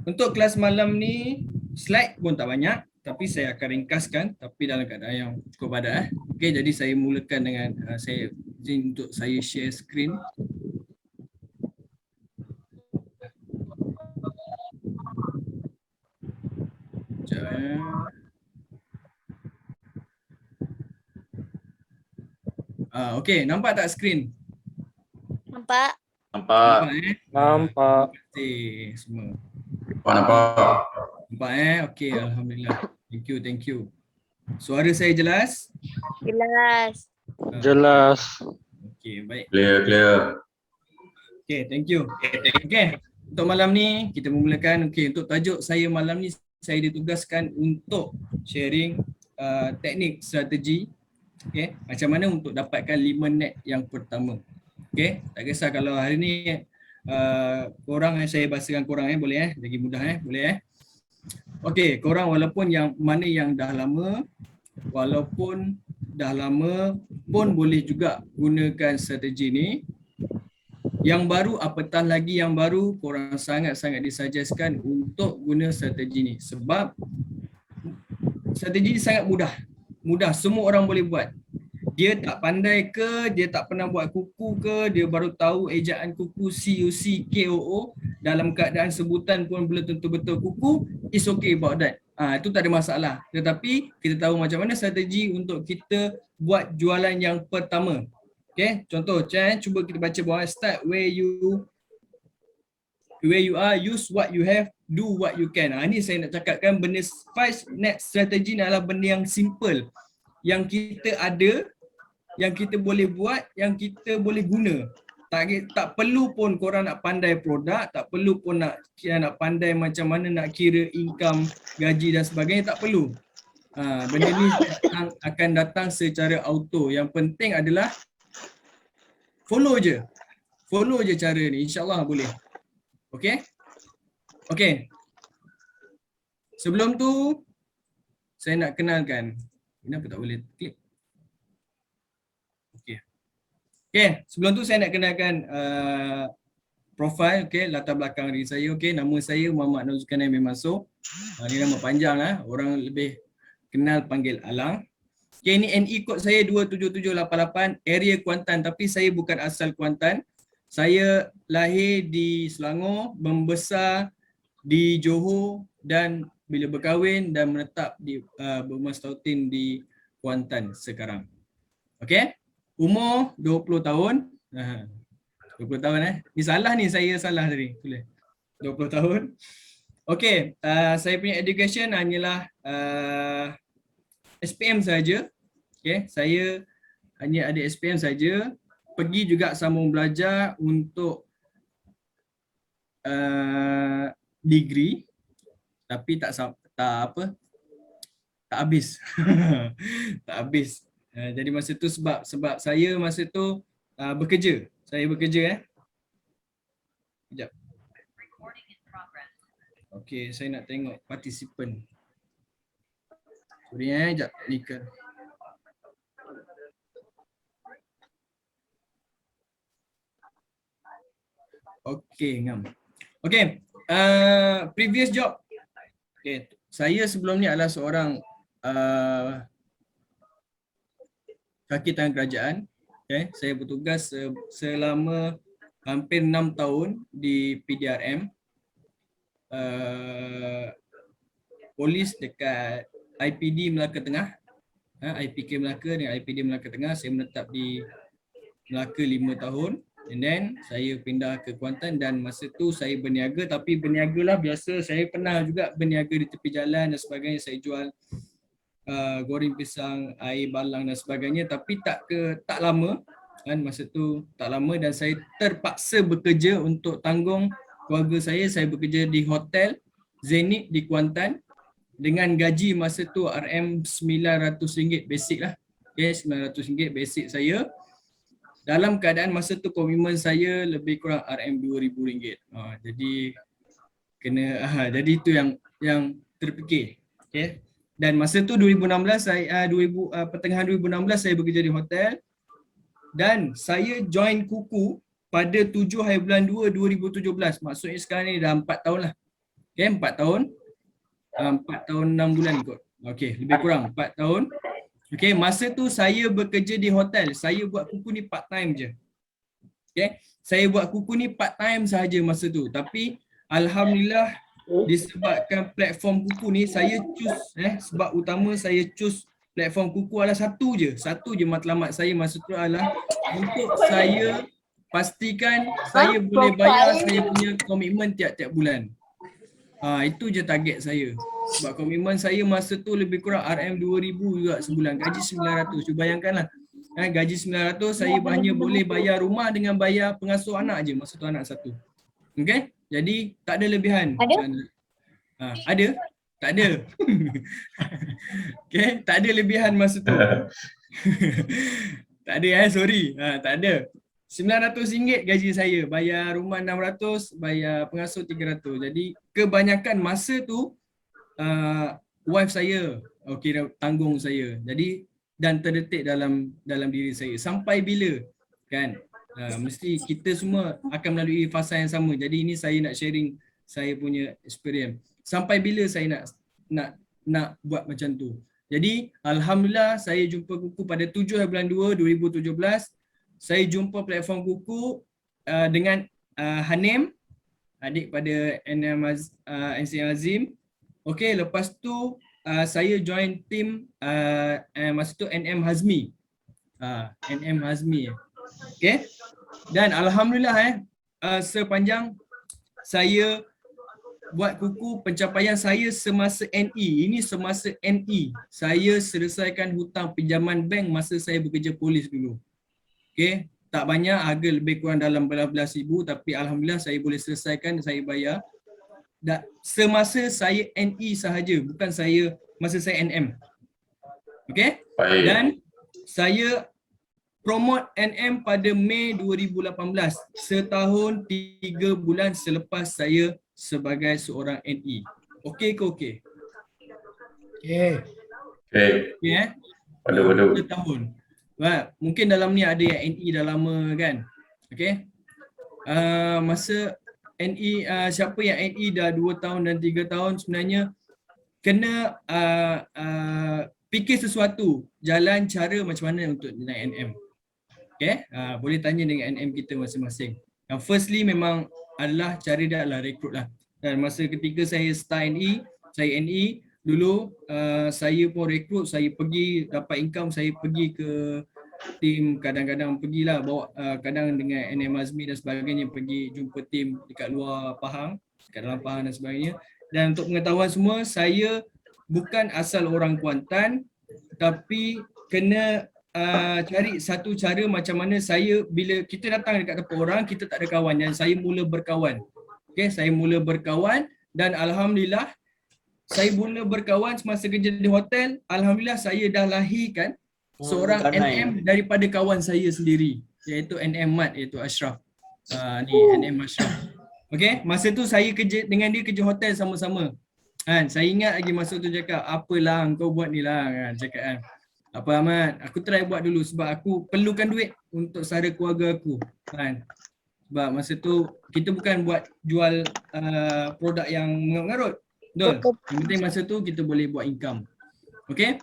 Untuk kelas malam ni slide pun tak banyak, tapi saya akan ringkaskan tapi dalam keadaan yang cukup padat. Okey, jadi saya mulakan dengan saya izin untuk saya share screen. Sekejap, okey, nampak tak screen? Nampak? Nampak. Nampak Nampak. Terima kasih semua. Nampak. Nampak okey, alhamdulillah. Thank you. Suara saya jelas? Jelas. Jelas. Okey, baik. Clear. Okay, thank you. Okay, untuk malam ni kita memulakan. Okay, untuk tajuk saya malam ni saya ditugaskan untuk sharing teknik strategi. Okay, macam mana untuk dapatkan 5 net yang pertama. Okay, tak kisah kalau hari ni korang saya bahasakan korang boleh lagi mudah boleh Okay, korang walaupun yang mana yang dah lama, walaupun dah lama pun boleh juga gunakan strategi ni. Yang baru, apatah lagi yang baru, korang sangat-sangat disuggestkan untuk guna strategi ni. Sebab strategi ni sangat mudah. Mudah, semua orang boleh buat. Dia tak pandai ke, dia tak pernah buat kuku ke, dia baru tahu ejaan kuku CUCKOO, dalam keadaan sebutan pun belum tentu betul kuku, it's okay about that. Itu tak ada masalah. Tetapi kita tahu macam mana strategi untuk kita buat jualan yang pertama. Okay, contoh cuba kita baca bawah, start where you are, use what you have, do what you can. Ini saya nak cakapkan benda 5 net strategy ni adalah benda yang simple, yang kita ada, yang kita boleh buat, yang kita boleh guna. Tak perlu pun korang nak pandai produk, tak perlu pun nak pandai macam mana nak kira income, gaji dan sebagainya, tak perlu. Benda ni akan datang secara auto. Yang penting adalah follow je cara ni, insyaAllah boleh. Okay? Okay. Sebelum tu, saya nak kenalkan. Kenapa tak boleh klik? Okay. Okay, sebelum tu saya nak kenalkan profil, okay, latar belakang diri saya. Okay, nama saya Muhammad Zulkarnain Mansur. Ini nama panjang lah, orang lebih kenal panggil Alang. Okay, ini NE kod saya 27788, area Kuantan, tapi saya bukan asal Kuantan. Saya lahir di Selangor, membesar di Johor dan bila berkahwin dan menetap di bermastautin di Kuantan sekarang. Okay, umur 20 tahun. 20 tahun Ni salah ni, saya salah tadi. Tulis 20 tahun. Okay, saya punya education hanyalah SPM saja. Okay, saya hanya ada SPM saja. Pergi juga sambung belajar untuk degree, tapi tak habis. Tak habis. Jadi masa tu sebab saya masa tu bekerja. Saya bekerja Sekejap. Okey, saya nak tengok partisipan. Sorry sekejap, Nika. Okey, ngam. Okey, previous job. Okey, saya sebelum ni adalah seorang kaki tangan kerajaan. Okay, saya bertugas selama hampir 6 tahun di PDRM. Polis dekat IPD Melaka Tengah. IPK Melaka dengan IPD Melaka Tengah. Saya menetap di Melaka 5 tahun. And then saya pindah ke Kuantan dan masa tu saya berniaga, tapi berniaga lah biasa. Saya pernah juga berniaga di tepi jalan dan sebagainya. Saya jual goreng pisang, air balang dan sebagainya, tapi tak lama kan, masa tu tak lama dan saya terpaksa bekerja untuk tanggung keluarga saya. Saya bekerja di hotel Zenith di Kuantan dengan gaji masa tu RM900 basic lah. Okay, RM900 basic saya. Dalam keadaan masa tu komitmen saya lebih kurang RM2000. Jadi kena jadi itu yang terfikir. Okay. Dan masa tu 2016 saya pertengahan 2016 saya bekerja di hotel dan saya join kuku pada 7 hari bulan 2 2017. Maksudnya sekarang ni dah 4 tahun lah. Okay, 4 tahun. 4 tahun 6 bulan kot. Okay, lebih kurang 4 tahun. Okay, masa tu saya bekerja di hotel. Saya buat kuku ni part time je. Okay, saya buat kuku ni part time sahaja masa tu. Tapi alhamdulillah disebabkan platform kuku ni saya choose sebab utama saya choose platform kuku adalah satu je matlamat saya masa tu adalah untuk saya pastikan saya boleh bayar saya punya komitmen tiap-tiap bulan. Itu je target saya. Sebab komitmen saya masa tu lebih kurang RM2,000 juga sebulan, gaji 900. Cuba bayangkanlah. Gaji 900 saya hanya boleh bayar rumah dengan bayar pengasuh anak je masa tu, anak satu. Okay? Jadi tak ada lebihan. Ada? Tak ada. Okay, tak ada lebihan masa tu. Tak ada sorry. Tak ada. RM900 gaji saya, bayar rumah RM600, bayar pengasuh RM300. Jadi kebanyakan masa tu wife saya tanggung saya. Jadi dan terdetik dalam diri saya. Sampai bila kan? Mesti kita semua akan melalui fasa yang sama. Jadi ini saya nak sharing saya punya experience. Sampai bila saya nak buat macam tu. Jadi alhamdulillah saya jumpa kuku pada 7 bulan 2 2017. Saya jumpa platform kuku dengan Hanim, adik pada NCM Azim. Okey, lepas tu saya join team masa tu NM Hazmi. NM Hazmi. Okey. Dan alhamdulillah sepanjang saya buat kuku, pencapaian saya semasa NE. Ini semasa NE. Saya selesaikan hutang pinjaman bank masa saya bekerja polis dulu. Okey, tak banyak, harga lebih kurang dalam belas ribu, tapi alhamdulillah saya boleh selesaikan, saya bayar. Dan semasa saya NE sahaja, bukan saya masa saya NM. Okey? Dan saya promote NM pada Mei 2018, setahun 3 bulan selepas saya sebagai seorang NE. Okey ke okey? Okey. Okey Waduh. Setahun. Mungkin dalam ni ada yang NE dah lama kan. Okey. Masa NE, siapa yang NE dah 2 tahun dan 3 tahun sebenarnya kena fikir sesuatu, jalan cara macam mana untuk naik NM. Okey, boleh tanya dengan NM kita masing-masing. Firstly memang adalah cara dia adalah rekrut lah. Dan masa ketika saya start NE, saya NE dulu saya pun rekrut, saya pergi dapat income, saya pergi ke tim, kadang-kadang pergilah bawa kadang dengan NM Azmi dan sebagainya, pergi jumpa tim dekat luar Pahang, dekat dalam Pahang dan sebagainya. Dan untuk pengetahuan semua, saya bukan asal orang Kuantan, tapi kena cari satu cara macam mana saya, bila kita datang dekat tempat orang, kita tak ada kawan, dan saya mula berkawan. Okey, saya mula berkawan dan alhamdulillah saya mula berkawan semasa kerja di hotel. Alhamdulillah saya dah lahirkan seorang NM daripada kawan saya sendiri, iaitu NM Mat, iaitu Ashraf. Ni NM Ashraf. Okey, masa tu saya kerja dengan dia, kerja hotel sama-sama. Kan, saya ingat lagi masa tu cakap, apalah kau buat ni lah kan, cakap kan. Apa Ahmad, aku try buat dulu sebab aku perlukan duit untuk sara keluarga aku. Kan. Sebab masa tu kita bukan buat jual produk yang mengarut. Betul? Yang penting masa tu kita boleh buat income. Okey?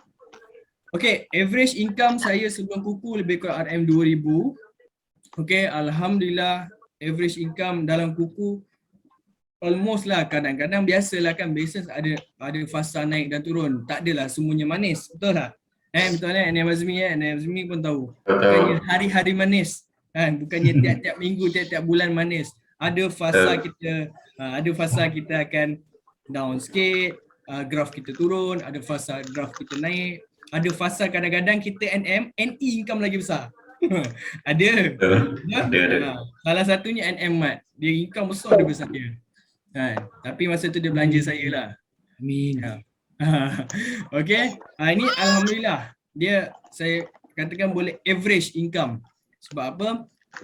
Okey, average income saya sebelum kuku lebih kurang RM2,000. Okey, alhamdulillah average income dalam kuku almost lah, kadang-kadang biasalah kan, business ada fasa naik dan turun. Tak adalah semuanya manis. Betul tak? Betul kan? NM Azmi pun tahu. Bukannya hari-hari manis. Kan? Bukannya tiap-tiap minggu, tiap-tiap bulan manis. Ada fasa kita akan down sikit, graf kita turun, ada fasa graf kita naik. Ada fasa kadang-kadang kita NE income lagi besar. Ada. Salah satunya NM Mat. Dia income besar daripada saya. Tapi masa tu dia belanja saya lah. Amin. Okey. Ini alhamdulillah. Dia saya katakan boleh average income. Sebab apa?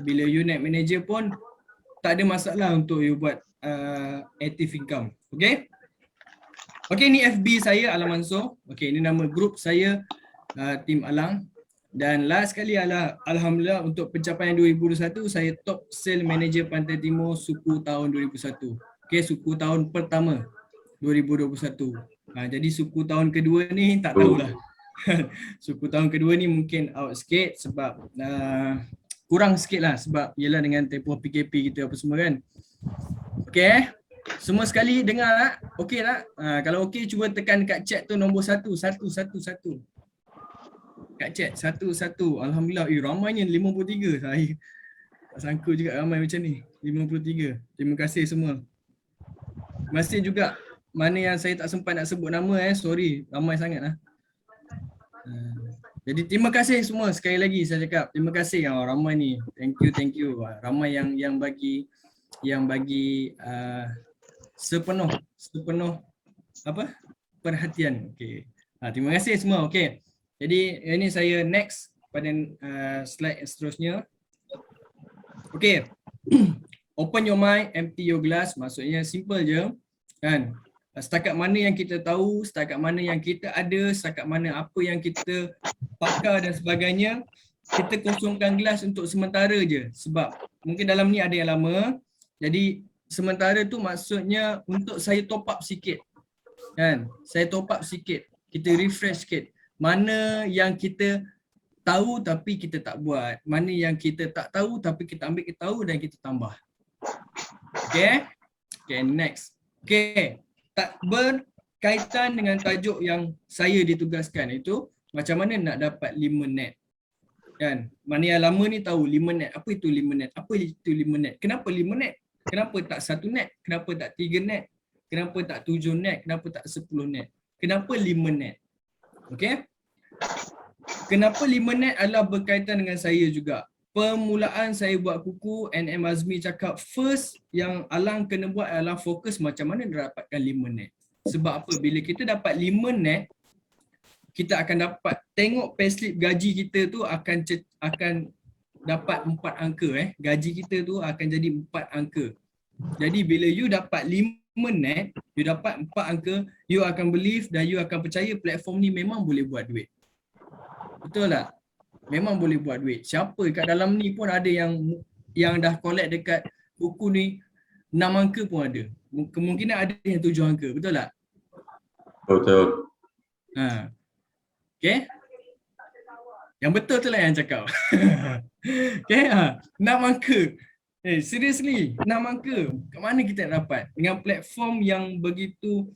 Bila you naik manager pun tak ada masalah untuk you buat active income. Okey? Okey, ni FB saya Alang Mansor. Okey, ini nama grup saya tim Alang. Dan last sekali alhamdulillah untuk pencapaian 2021, saya top sale manager Pantai Timur suku tahun 2021. Okay, suku tahun pertama 2021. Jadi suku tahun kedua ni tak tahulah. Suku tahun kedua ni mungkin out sikit sebab kurang sikit lah sebab ialah dengan tempoh PKP gitu apa semua kan. Okay, semua sekali dengar tak? Okay tak? Kalau okay cuba tekan kat chat tu nombor 1. Kat chat 1. Alhamdulillah, ramainya 53. Saya tak sangka juga ramai macam ni. 53. Terima kasih semua. Terima kasih juga mana yang saya tak sempat nak sebut nama sorry, ramai sangat lah. Jadi terima kasih semua sekali lagi saya cakap. Terima kasih ramai ni. Thank you. Ramai yang bagi sepenuh perhatian. Okey. Terima kasih semua. Okey. Jadi ini saya next pada slide seterusnya. Okey. Open your mind, empty your glass. Maksudnya simple je kan. Setakat mana yang kita tahu, setakat mana yang kita ada, setakat mana apa yang kita pakar dan sebagainya, kita kosongkan gelas untuk sementara je. Sebab mungkin dalam ni ada yang lama. Jadi sementara tu maksudnya untuk saya top up sikit. Kan? Saya top up sikit. Kita refresh sikit. Mana yang kita tahu tapi kita tak buat. Mana yang kita tak tahu tapi kita ambil kita tahu dan kita tambah. Okay? Okay, next. Okay. Tak berkaitan dengan tajuk yang saya ditugaskan itu macam mana nak dapat 5 net. Kan? Mana yang lama ni tahu 5 net. Apa itu 5 net? Apa itu 5 net? Kenapa 5 net? Kenapa tak 1 net? Kenapa tak 3 net? Kenapa tak 7 net? Kenapa tak 10 net? Kenapa 5 net? Okay? Kenapa 5 net adalah berkaitan dengan saya juga. Permulaan saya buat kuku, NM Azmi cakap first yang Alang kena buat adalah fokus macam mana nak dapatkan 5 net. Sebab apa? Bila kita dapat 5 net, kita akan dapat tengok payslip gaji kita tu akan dapat 4 angka. Gaji kita tu akan jadi 4 angka. Jadi bila you dapat 5 net, you dapat 4 angka, you akan believe dan you akan percaya platform ni memang boleh buat duit. Betul tak? Memang boleh buat duit. Siapa kat dalam ni pun ada yang dah collect dekat buku ni 6 angka pun ada. Kemungkinan ada yang 7 angka. Betul tak? Betul. Okay. Yang betul tu lah yang cakap. Okay. 6 angka. Seriously, 6 angka. Kat mana kita nak dapat? Dengan platform yang begitu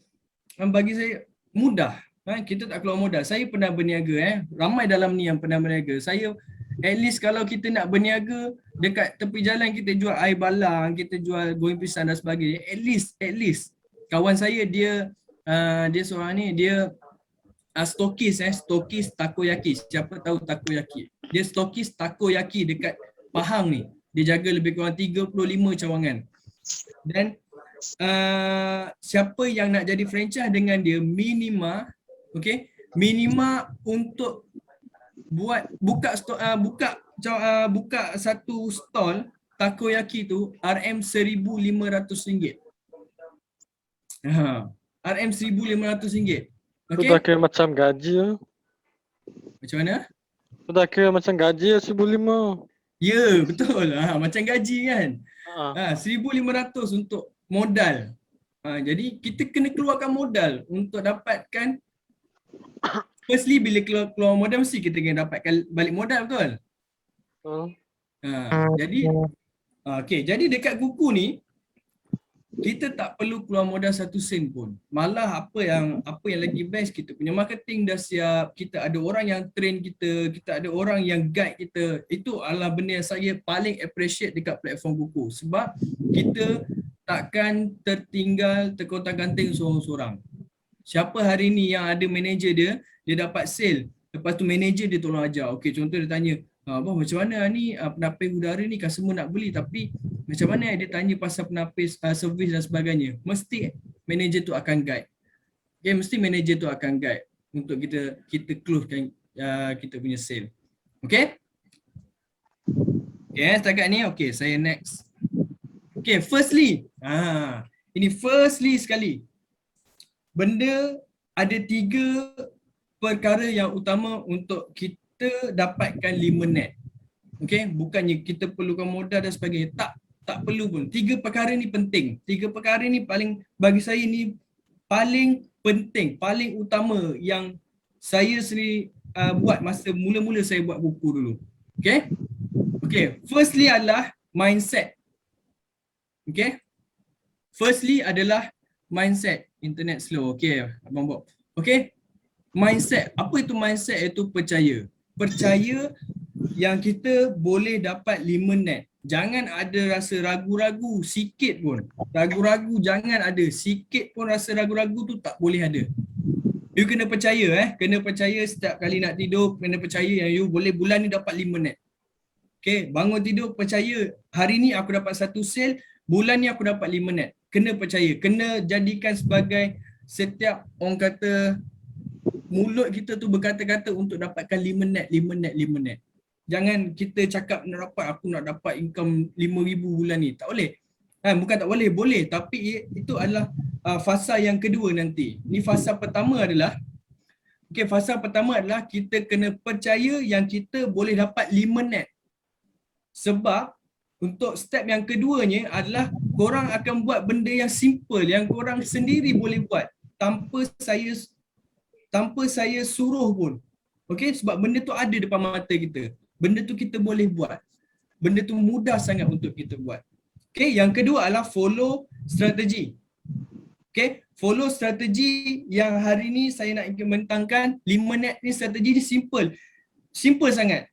bagi saya mudah. Kita tak keluar modal. Saya pernah berniaga. Ramai dalam ni yang pernah berniaga. Saya at least kalau kita nak berniaga dekat tepi jalan kita jual air balang, kita jual goreng pisang dan sebagainya. At least. Kawan saya dia seorang ni dia stokis takoyaki. Siapa tahu takoyaki? Dia stokis takoyaki dekat Pahang ni. Dia jaga lebih kurang 35 cawangan. Dan siapa yang nak jadi franchise dengan dia minima, okey, minima untuk buka satu stall takoyaki tu RM1,500. RM1,500. Tu dah kira macam gaji lah. Macam mana? Tu dah kira macam gaji lah 1,500. Ya, betul. Macam gaji kan. 1,500 untuk modal. Jadi kita kena keluarkan modal untuk dapatkan. Firstly bila keluar modal mesti kita kena dapatkan balik modal, betul? Jadi dekat buku ni kita tak perlu keluar modal 1 sen pun. Malah apa yang lagi best, kita punya marketing dah siap, kita ada orang yang train kita, kita ada orang yang guide kita. Itu adalah benda yang saya paling appreciate dekat platform buku. Sebab kita takkan tertinggal terkotak-kanting seorang-seorang. Siapa hari ni yang ada manager dia dapat sale. Lepas tu manager dia tolong ajar. Okey, contoh dia tanya, abang macam mana ni penapis udara ni customer nak beli tapi macam mana dia tanya pasal penapis servis dan sebagainya. Mesti manager tu akan guide. Okay, mesti manager tu akan guide untuk kita closekan kita punya sale. Okay? Okay, setakat ni okay, saya next. Okay, firstly. Ini firstly sekali. Benda ada 3 perkara yang utama untuk kita dapatkan 5 net. Okay, bukannya kita perlukan modal dan sebagainya. Tak tak perlu pun. 3 perkara ni penting. 3 perkara ni paling, bagi saya ni paling penting, paling utama yang saya sendiri buat masa mula-mula saya buat buku dulu. Okay? Okay, firstly adalah mindset. Okay? Firstly adalah mindset. Internet slow. Okay, Abang Bob. Okay? Mindset. Apa itu mindset? Iaitu percaya. Percaya yang kita boleh dapat 5 net. Jangan ada rasa ragu-ragu sikit pun. Ragu-ragu jangan ada. Sikit pun rasa ragu-ragu tu tak boleh ada. You kena percaya kena percaya setiap kali nak tidur, kena percaya yang you boleh bulan ni dapat 5 net. Okay, bangun tidur percaya hari ni aku dapat 1 sale, bulan ni aku dapat 5 net. Kena percaya, kena jadikan sebagai setiap orang kata mulut kita tu berkata-kata untuk dapatkan 5 net, 5 net, 5 net. Jangan kita cakap aku nak dapat income 5,000 bulan ni. Tak boleh. Bukan tak boleh, boleh. Tapi itu adalah fasa yang kedua nanti. Ni fasa pertama adalah, fasa pertama adalah kita kena percaya yang kita boleh dapat 5 net. Sebab untuk step yang keduanya adalah korang akan buat benda yang simple, yang korang sendiri boleh buat tanpa saya suruh pun. Okey, sebab benda tu ada depan mata kita. Benda tu kita boleh buat. Benda tu mudah sangat untuk kita buat. Okey, yang kedua adalah follow strategi. Okey, follow strategi yang hari ni saya nak implementkan 5 net ni. Strategi ni simple. Simple sangat.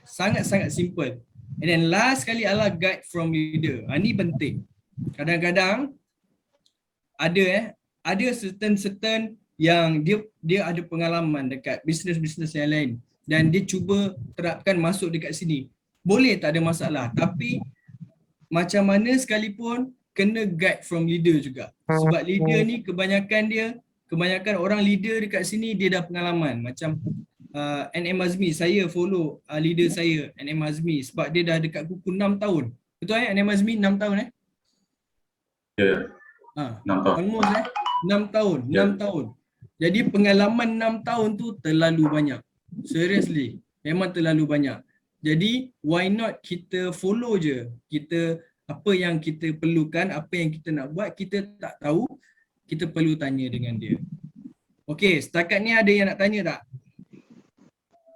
Sangat-sangat simple. And then last sekali adalah guide from leader. Ni penting. Kadang-kadang ada certain yang dia ada pengalaman dekat bisnes-bisnes yang lain dan dia cuba terapkan masuk dekat sini. Boleh, tak ada masalah. Tapi macam mana sekalipun kena guide from leader juga. Sebab leader ni kebanyakan orang leader dekat sini dia dah pengalaman. Macam NM Azmi, saya follow leader saya NM Azmi sebab dia dah dekat kuku 6 tahun. Betul NM Azmi 6 tahun Ya. 6 tahun. Almost 6 tahun, 6 tahun. Jadi pengalaman 6 tahun tu terlalu banyak. Seriously, memang terlalu banyak. Jadi why not kita follow je. Kita apa yang kita perlukan, apa yang kita nak buat, kita tak tahu, kita perlu tanya dengan dia. Okey, setakat ni ada yang nak tanya tak?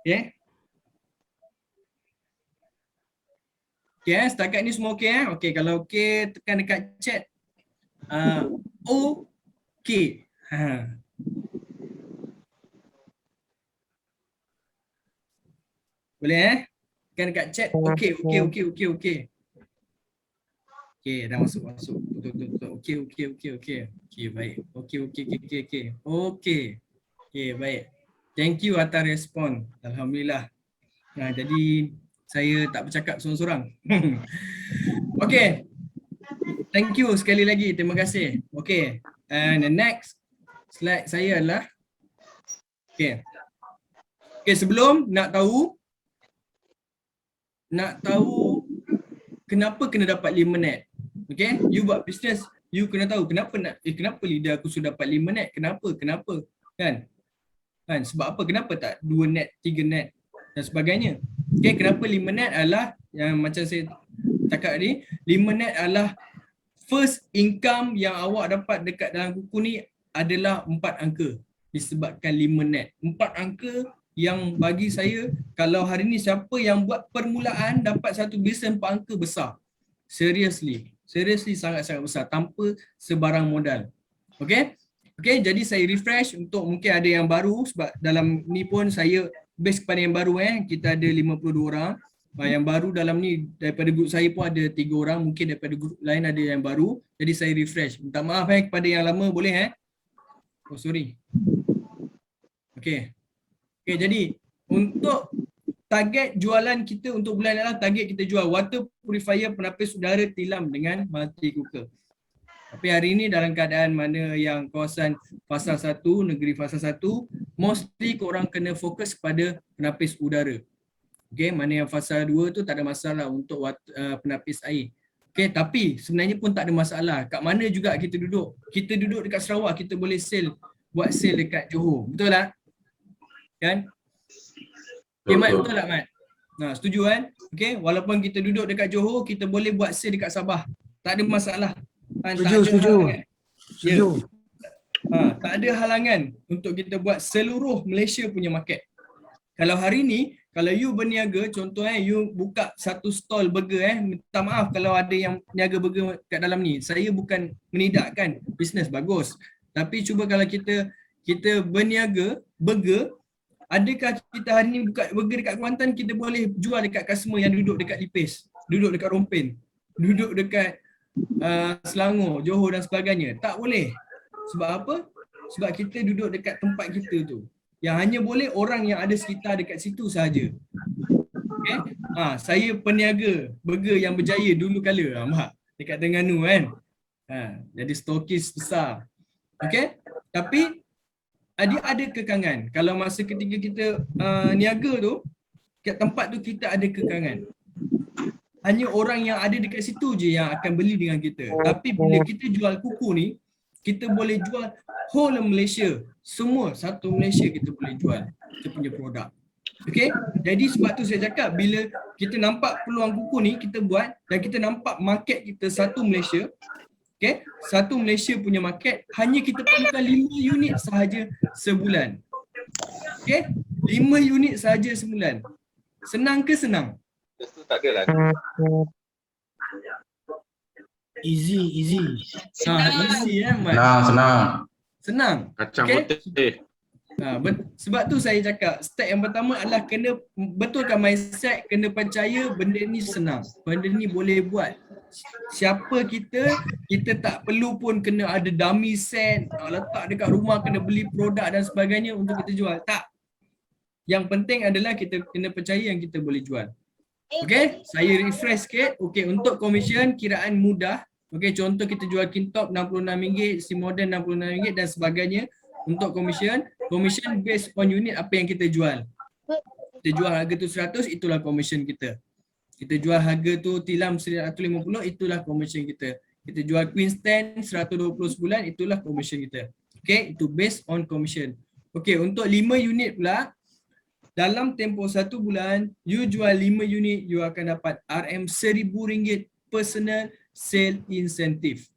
Okay. Okay, setakat ni semua okey Okey, kalau okey tekan dekat chat. Okey. Boleh tekan dekat chat. Okey. Okey, dah masuk. Betul. Okey, baik. Okey, baik. Thank you atas respon. Alhamdulillah. Jadi saya tak bercakap seorang-seorang. Okay. Thank you sekali lagi. Terima kasih. Okay. And the next slide saya adalah. Okay. Okay, sebelum nak tahu kenapa kena dapat 5 net. Okay. You buat business, you kena tahu kenapa leader aku sudah dapat 5 net. Kenapa? Kan? Sebab apa? Kenapa tak 2 net, 3 net dan sebagainya. Okay, kenapa 5 net adalah yang macam saya cakap tadi, 5 net adalah first income yang awak dapat dekat dalam buku ni adalah 4 angka disebabkan 5 net. 4 angka yang bagi saya, kalau hari ni siapa yang buat permulaan dapat satu bisnes 4 angka besar. Seriously sangat-sangat besar tanpa sebarang modal. Okay? Okay, jadi saya refresh untuk mungkin ada yang baru sebab dalam ni pun saya base kepada yang baru kita ada 52 orang. Yang baru dalam ni daripada grup saya pun ada 3 orang, mungkin daripada grup lain ada yang baru. Jadi saya refresh. Minta maaf kepada yang lama boleh Oh sorry. Okay. Okay, jadi untuk target jualan kita untuk bulan ni adalah target kita jual water purifier penapis udara tilam dengan multi cooker. Tapi hari ini dalam keadaan mana yang kawasan fasa 1, negeri fasa 1, mostly korang kena fokus pada penapis udara. Okay, mana yang fasa 2 tu tak ada masalah untuk penapis air. Okay, tapi sebenarnya pun tak ada masalah. Kat mana juga kita duduk. Kita duduk dekat Sarawak, kita boleh buat sale dekat Johor. Betul tak? Kan? Okay, Mat, betul tak Mat? Nah, setuju kan? Okey, walaupun kita duduk dekat Johor, kita boleh buat sale dekat Sabah. Tak ada masalah. Kan? Tak ada halangan. Ya. Tak ada halangan untuk kita buat seluruh Malaysia punya market. Kalau hari ni, kalau you berniaga, contoh you buka satu stall burger minta maaf kalau ada yang niaga burger kat dalam ni. Saya bukan menidakkan, bisnes bagus. Tapi cuba kalau kita berniaga burger, adakah kita hari ni buka burger dekat Kuantan, kita boleh jual dekat customer yang duduk dekat Lipis, duduk dekat Rompin, duduk dekat Selangor, Johor dan sebagainya? Tak boleh. Sebab apa? Sebab kita duduk dekat tempat kita tu. Yang hanya boleh orang yang ada sekitar dekat situ sahaja. Okay? Saya peniaga burger yang berjaya dulu kala, Mak, dekat Terengganu kan. Jadi stokis besar. Okay? Tapi dia ada kekangan. Kalau masa ketika kita niaga tu, kat tempat tu kita ada kekangan. Hanya orang yang ada dekat situ je yang akan beli dengan kita. Tapi bila kita jual kuku ni, kita boleh jual whole Malaysia. Semua satu Malaysia kita boleh jual kita punya produk. Okay? Jadi sebab tu saya cakap, bila kita nampak peluang kuku ni, kita buat, dan kita nampak market kita satu Malaysia. Okay? Satu Malaysia punya market, hanya kita perlukan 5 unit sahaja sebulan. Okay? 5 unit sahaja sebulan. Senang ke senang? Tak adalah. Easy. Easy Mat. Senang. Kacang Okay? putih. Sebab tu saya cakap, step yang pertama adalah kena betulkan mindset, kena percaya benda ni senang. Benda ni boleh buat. Siapa kita tak perlu pun kena ada dummy set, letak dekat rumah, kena beli produk dan sebagainya untuk kita jual. Tak. Yang penting adalah kita kena percaya yang kita boleh jual. Okay, saya refresh sikit. Okay, untuk komisen kiraan mudah. Okay, contoh kita jual kintop RM66, si modern RM66 dan sebagainya. Untuk komisen based on unit apa yang kita jual. Kita jual harga tu 100, itulah komisen kita. Kita jual harga tu tilam 150, itulah komisen kita. Kita jual queen stand 120 sebulan, itulah komisen kita. Okay, itu based on commission. Okay, untuk 5 unit pula, dalam tempoh 1 bulan, you jual 5 unit, you akan dapat RM1,000 personal sale incentive.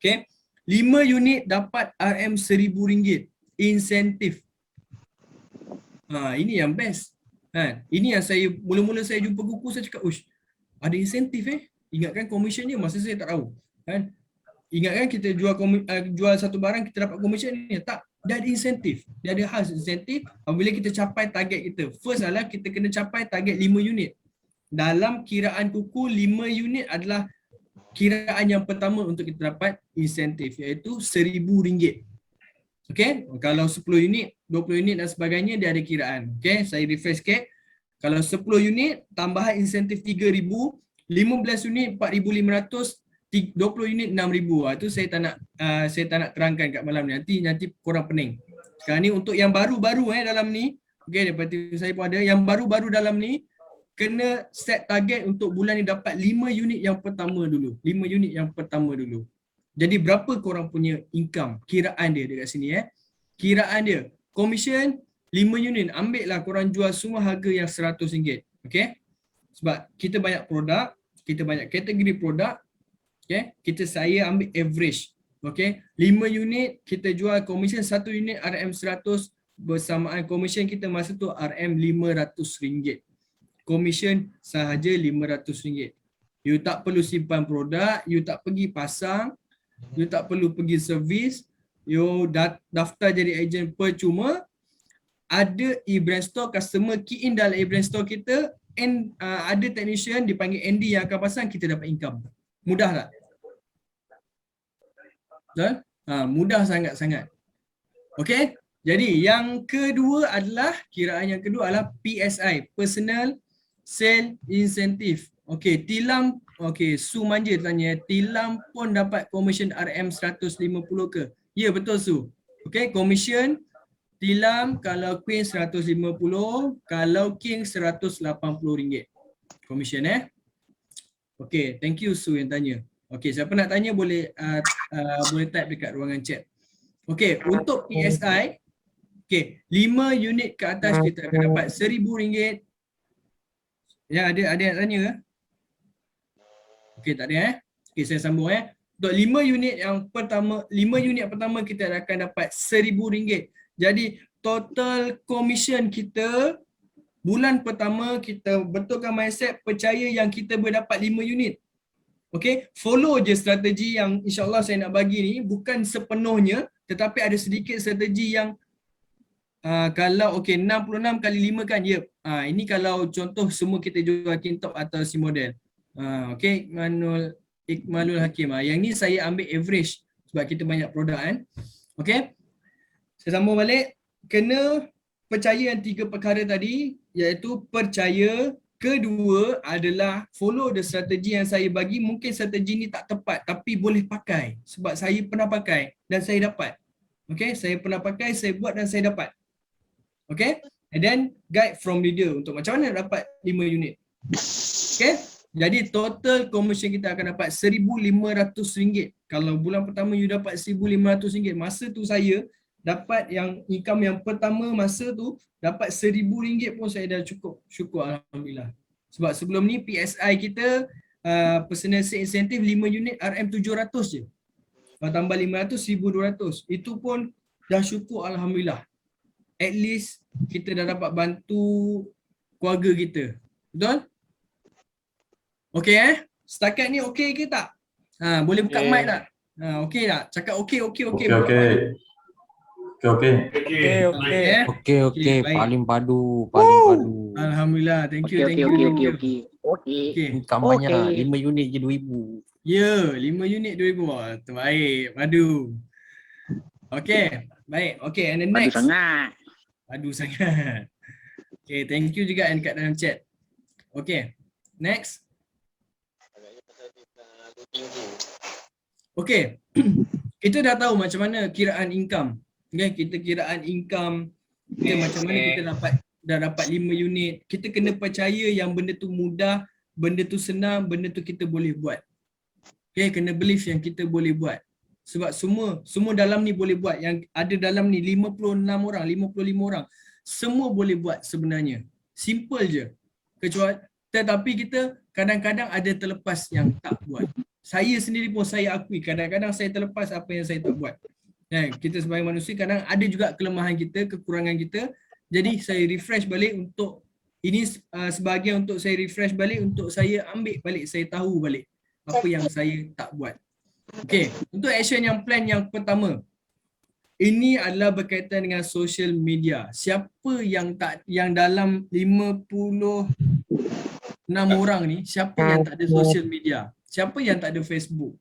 Okay, 5 unit dapat RM1,000 incentive. Ini yang best. Ini yang saya, mula-mula saya jumpa kuku, saya cakap, ush, ada insentif Ingatkan komisen je, masa saya tak tahu. Ingatkan kita jual satu barang, kita dapat komisen ni. Tak, dia ada insentif. Dia ada khas insentif apabila kita capai target kita. First adalah kita kena capai target 5 unit. Dalam kiraan kuku, 5 unit adalah kiraan yang pertama untuk kita dapat insentif, iaitu RM1,000. Okay, kalau 10 unit, 20 unit dan sebagainya, dia ada kiraan. Okay, saya refresh sikit. Kalau 10 unit, tambahan insentif RM3,000, 15 unit RM4,500, 20 unit RM6,000. Itu saya tak nak terangkan kat malam ni. Nanti korang pening. Sekarang ni untuk yang baru-baru dalam ni, okay, daripada saya pun ada, yang baru-baru dalam ni, kena set target untuk bulan ni dapat 5 unit yang pertama dulu. 5 unit yang pertama dulu. Jadi berapa korang punya income? Kiraan dia dekat sini Kiraan dia. Commission 5 unit. Ambil lah korang jual semua harga yang RM100. Okay? Sebab kita banyak produk, kita banyak kategori produk. Okay? Saya ambil average. Okay? 5 unit kita jual commission 1 unit RM100, bersamaan commission kita masa tu RM500. Commission sahaja RM500. You tak perlu simpan produk, you tak pergi pasang, you tak perlu pergi servis, you daftar jadi ejen percuma. Ada e-brand store, customer key in dalam e-brand store kita, and ada technician dipanggil Andy yang akan pasang, kita dapat income. Mudah tak? Betul? Mudah sangat-sangat. Okay? Jadi yang kedua adalah, kiraan yang kedua adalah PSI, Personal Sale Incentive. Okay, tilam, okay, Su manja tanya, tilam pun dapat commission RM150 ke? Ya, betul Su. Okay, commission tilam kalau queen 150, kalau king RM180. Commission Okay, thank you Su yang tanya. Okay, siapa nak tanya boleh boleh type dekat ruangan chat. Okay, untuk PSI, Okey, 5 unit ke atas kita akan dapat RM1,000. Ya, ada yang tanya ke? Okey, tak ada Okey, saya sambung Untuk 5 unit yang pertama, 5 unit pertama kita akan dapat RM1,000. Jadi total commission kita bulan pertama kita betulkan mindset, percaya yang kita boleh dapat 5 unit. Okey, follow je strategi yang insya-Allah saya nak bagi ni, bukan sepenuhnya tetapi ada sedikit strategi yang kalau okey 66 kali 5 kan, yep. Ini kalau contoh semua kita jual Kintop atau si model. Okey, Ikmalul Hakim. Yang ni saya ambil average sebab kita banyak produk kan. Okey. Saya sambung balik, kena percaya yang 3 perkara tadi, iaitu percaya. Kedua adalah follow the strategi yang saya bagi. Mungkin strategi ni tak tepat tapi boleh pakai sebab saya pernah pakai dan saya dapat. Okey, saya pernah pakai, saya buat dan saya dapat. Okay, and then guide from leader untuk macam mana dapat 5 unit. Okay, jadi total commission kita akan dapat RM1,500. Kalau bulan pertama you dapat RM1,500, masa tu saya dapat yang income yang pertama masa tu dapat RM1,000 pun saya dah cukup. Syukur Alhamdulillah. Sebab sebelum ni PSI kita personal sales incentive 5 unit RM700 je. Kalau tambah 500, RM1,200. Itu pun dah syukur Alhamdulillah. At least kita dah dapat bantu keluarga kita. Betul? Okey Setakat ni okey ke tak? Boleh buka mic tak? Okey tak? Cakap okey. Okey, baik. paling padu. Alhamdulillah, thank you. Okey. Kampanye Okey. 5 unit je RM2,000. Ya, 5 unit RM2,000. Terbaik, padu. Okey, baik. Okey, and the next. Padu sangat. Okey, thank you juga dekat dalam chat. Okey, next. Okey, kita dah tahu macam mana kiraan income. Okay, kita kiraan income, kita macam mana kita dah dapat 5 unit. Kita kena percaya yang benda tu mudah, benda tu senang, benda tu kita boleh buat. Okay, kena believe yang kita boleh buat. Sebab semua dalam ni boleh buat. Yang ada dalam ni 56 orang, 55 orang. Semua boleh buat sebenarnya. Simple je. Tetapi kita kadang-kadang ada terlepas yang tak buat. Saya sendiri pun saya akui kadang-kadang saya terlepas apa yang saya tak buat. Kita sebagai manusia kadang ada juga kelemahan kita, kekurangan kita. Jadi saya refresh balik untuk ini sebahagian untuk saya refresh balik untuk saya ambil balik, saya tahu balik apa yang saya tak buat. Okey, untuk action yang plan yang pertama. Ini adalah berkaitan dengan social media. Siapa yang dalam 56 orang ni, siapa yang tak ada social media? Siapa yang tak ada Facebook?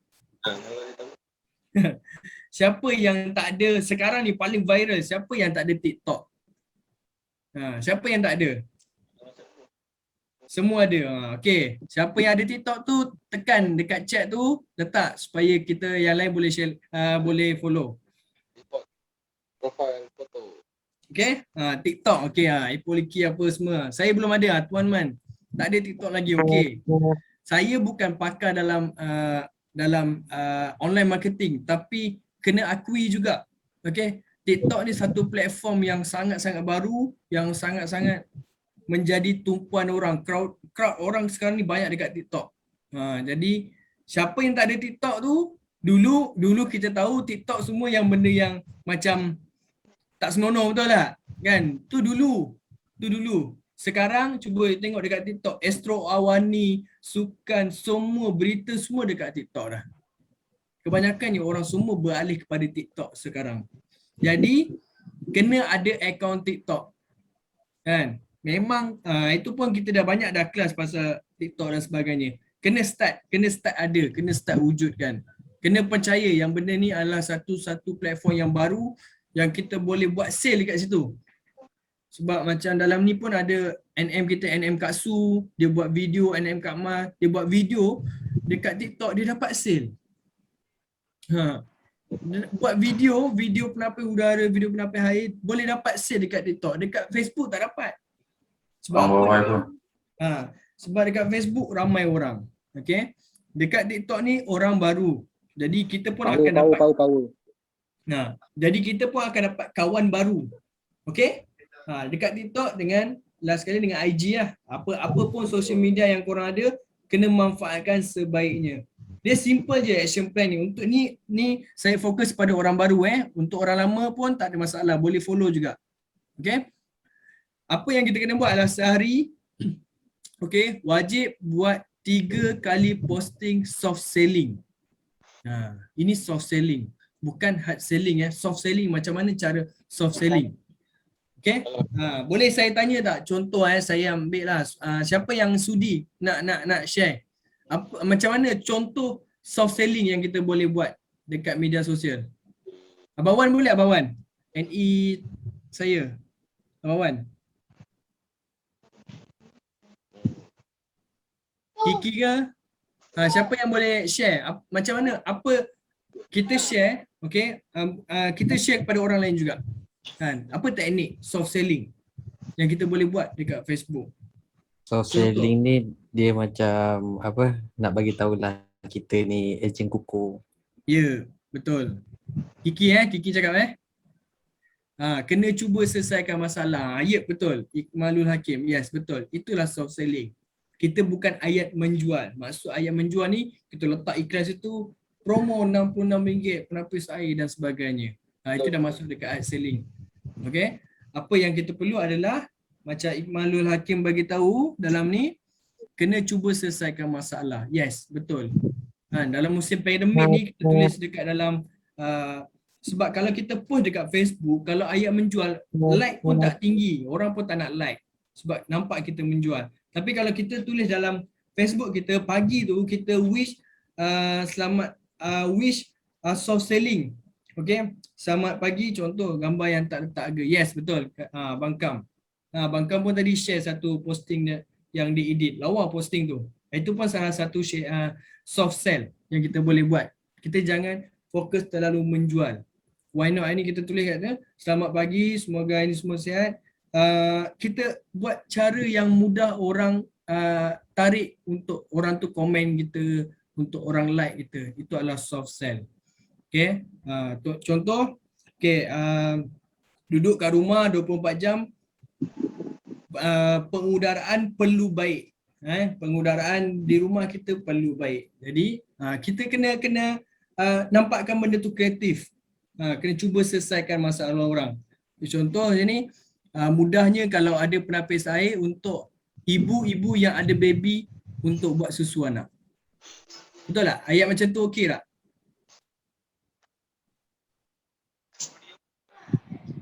Siapa yang tak ada sekarang ni paling viral? Siapa yang tak ada TikTok? Siapa yang tak ada? Semua ada. Okey. Siapa yang ada TikTok tu tekan dekat chat tu, letak supaya kita yang lain boleh share, boleh follow. Profile foto. Okey. TikTok okey Ipoliki apa semua. Saya belum ada Tuan Man. Tak ada TikTok lagi. Okey. Saya bukan pakar dalam online marketing tapi kena akui juga. Okey. TikTok ni satu platform yang sangat-sangat baru, yang sangat-sangat menjadi tumpuan orang. Crowd orang sekarang ni banyak dekat TikTok. Jadi siapa yang tak ada TikTok tu, dulu kita tahu TikTok semua yang benda yang macam tak senonoh, betul tak? Kan? Tu dulu. Sekarang cuba tengok dekat TikTok, Astro Awani, sukan, semua berita semua dekat TikTok dah. Kebanyakannya orang semua beralih kepada TikTok sekarang. Jadi kena ada akaun TikTok. Kan? Memang itu pun kita dah banyak dah kelas pasal TikTok dan sebagainya. Kena start ada, kena start wujudkan. Kena percaya yang benda ni adalah satu platform yang baru yang kita boleh buat sale dekat situ. Sebab macam dalam ni pun ada NM kita, NM Kak Su, dia buat video, NM Kak Ma, dia buat video dekat TikTok, dia dapat sale. Buat video penapai udara, video penapai air, boleh dapat sale dekat TikTok. Dekat Facebook tak dapat. Sebab sebab dekat Facebook ramai orang. Okey. Dekat TikTok ni orang baru. Jadi kita pun akan dapat power. Jadi kita pun akan dapat kawan baru. Okay? Dekat TikTok dengan last kali dengan IG lah. Apa pun social media yang korang ada, kena manfaatkan sebaiknya. Dia simple je action plan ni. Untuk ni saya fokus pada orang baru Untuk orang lama pun tak ada masalah, boleh follow juga. Okay? Apa yang kita kena buat adalah sehari okay, wajib buat 3 kali posting soft selling. Ini soft selling, bukan hard selling Soft selling, macam mana cara soft selling? Okay, boleh saya tanya tak contoh saya ambil lah siapa yang sudi nak share macam mana contoh soft selling yang kita boleh buat dekat media sosial? Abang Wan boleh? Abang Wan, NE saya, Abang Wan. Kiki ke? Siapa yang boleh share? Macam mana? Apa kita share, okay? Kita share kepada orang lain juga. Apa teknik soft selling yang kita boleh buat dekat Facebook? Soft selling ni dia macam apa? Nak bagi tahulah kita ni ejen kuku. Ya, betul. Kiki cakap kena cuba selesaikan masalah. Ya, betul. Ikmalul Hakim. Yes, betul. Itulah soft selling. Kita bukan ayat menjual. Maksud ayat menjual ni, kita letak iklan situ, promo RM66, penapis air dan sebagainya. Itu dah masuk dekat ayat selling. Okay? Apa yang kita perlu adalah, macam Ikmalul Hakim bagi tahu dalam ni, kena cuba selesaikan masalah. Yes, betul. Dalam musim pandemik ni, kita tulis dekat dalam, sebab kalau kita post dekat Facebook, kalau ayat menjual, like pun tak tinggi. Orang pun tak nak like. Sebab nampak kita menjual. Tapi kalau kita tulis dalam Facebook kita, pagi tu kita wish selamat wish soft selling. Okay, selamat pagi, contoh gambar yang tak letak harga. Yes, betul. Abang Kam. Abang Kam pun tadi share satu posting yang diedit. Lawa posting tu. Itu pun salah satu soft sell yang kita boleh buat. Kita jangan fokus terlalu menjual. Why not? Ini kita tulis kat selamat pagi, semoga ini semua sihat. Kita buat cara yang mudah orang tarik untuk orang tu komen kita, untuk orang like kita. Itu adalah soft sell. Okay, contoh, okay, duduk kat rumah 24 jam, pengudaraan perlu baik. Pengudaraan di rumah kita perlu baik. Jadi kita kena nampakkan benda tu kreatif. Kena cuba selesaikan masalah orang. Contoh ni, mudahnya kalau ada penapis air untuk ibu-ibu yang ada baby untuk buat susu anak. Betul tak? Ayat macam tu okey tak?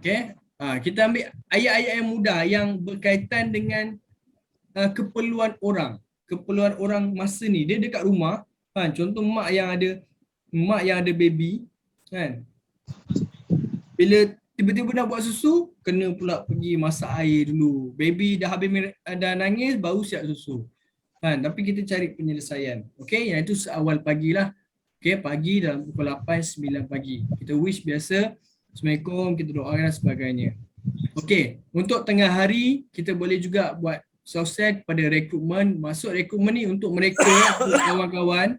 Okay. Kita ambil ayat-ayat yang mudah yang berkaitan dengan keperluan orang. Keperluan orang masa ni. Dia dekat rumah. Contoh mak yang ada baby. Kan? Bila tiba-tiba nak buat susu, kena pula pergi masak air dulu. Baby dah habis dah nangis, baru siap susu. Tapi kita cari penyelesaian. Okay, yang itu seawal pagi lah. Okay, pagi dalam pukul 8, 9 pagi. Kita wish biasa, Assalamualaikum, kita doakan dan sebagainya. Okay, untuk tengah hari, kita boleh juga buat soft sell kepada rekrutmen. Maksud rekrutmen ni untuk mereka, untuk kawan-kawan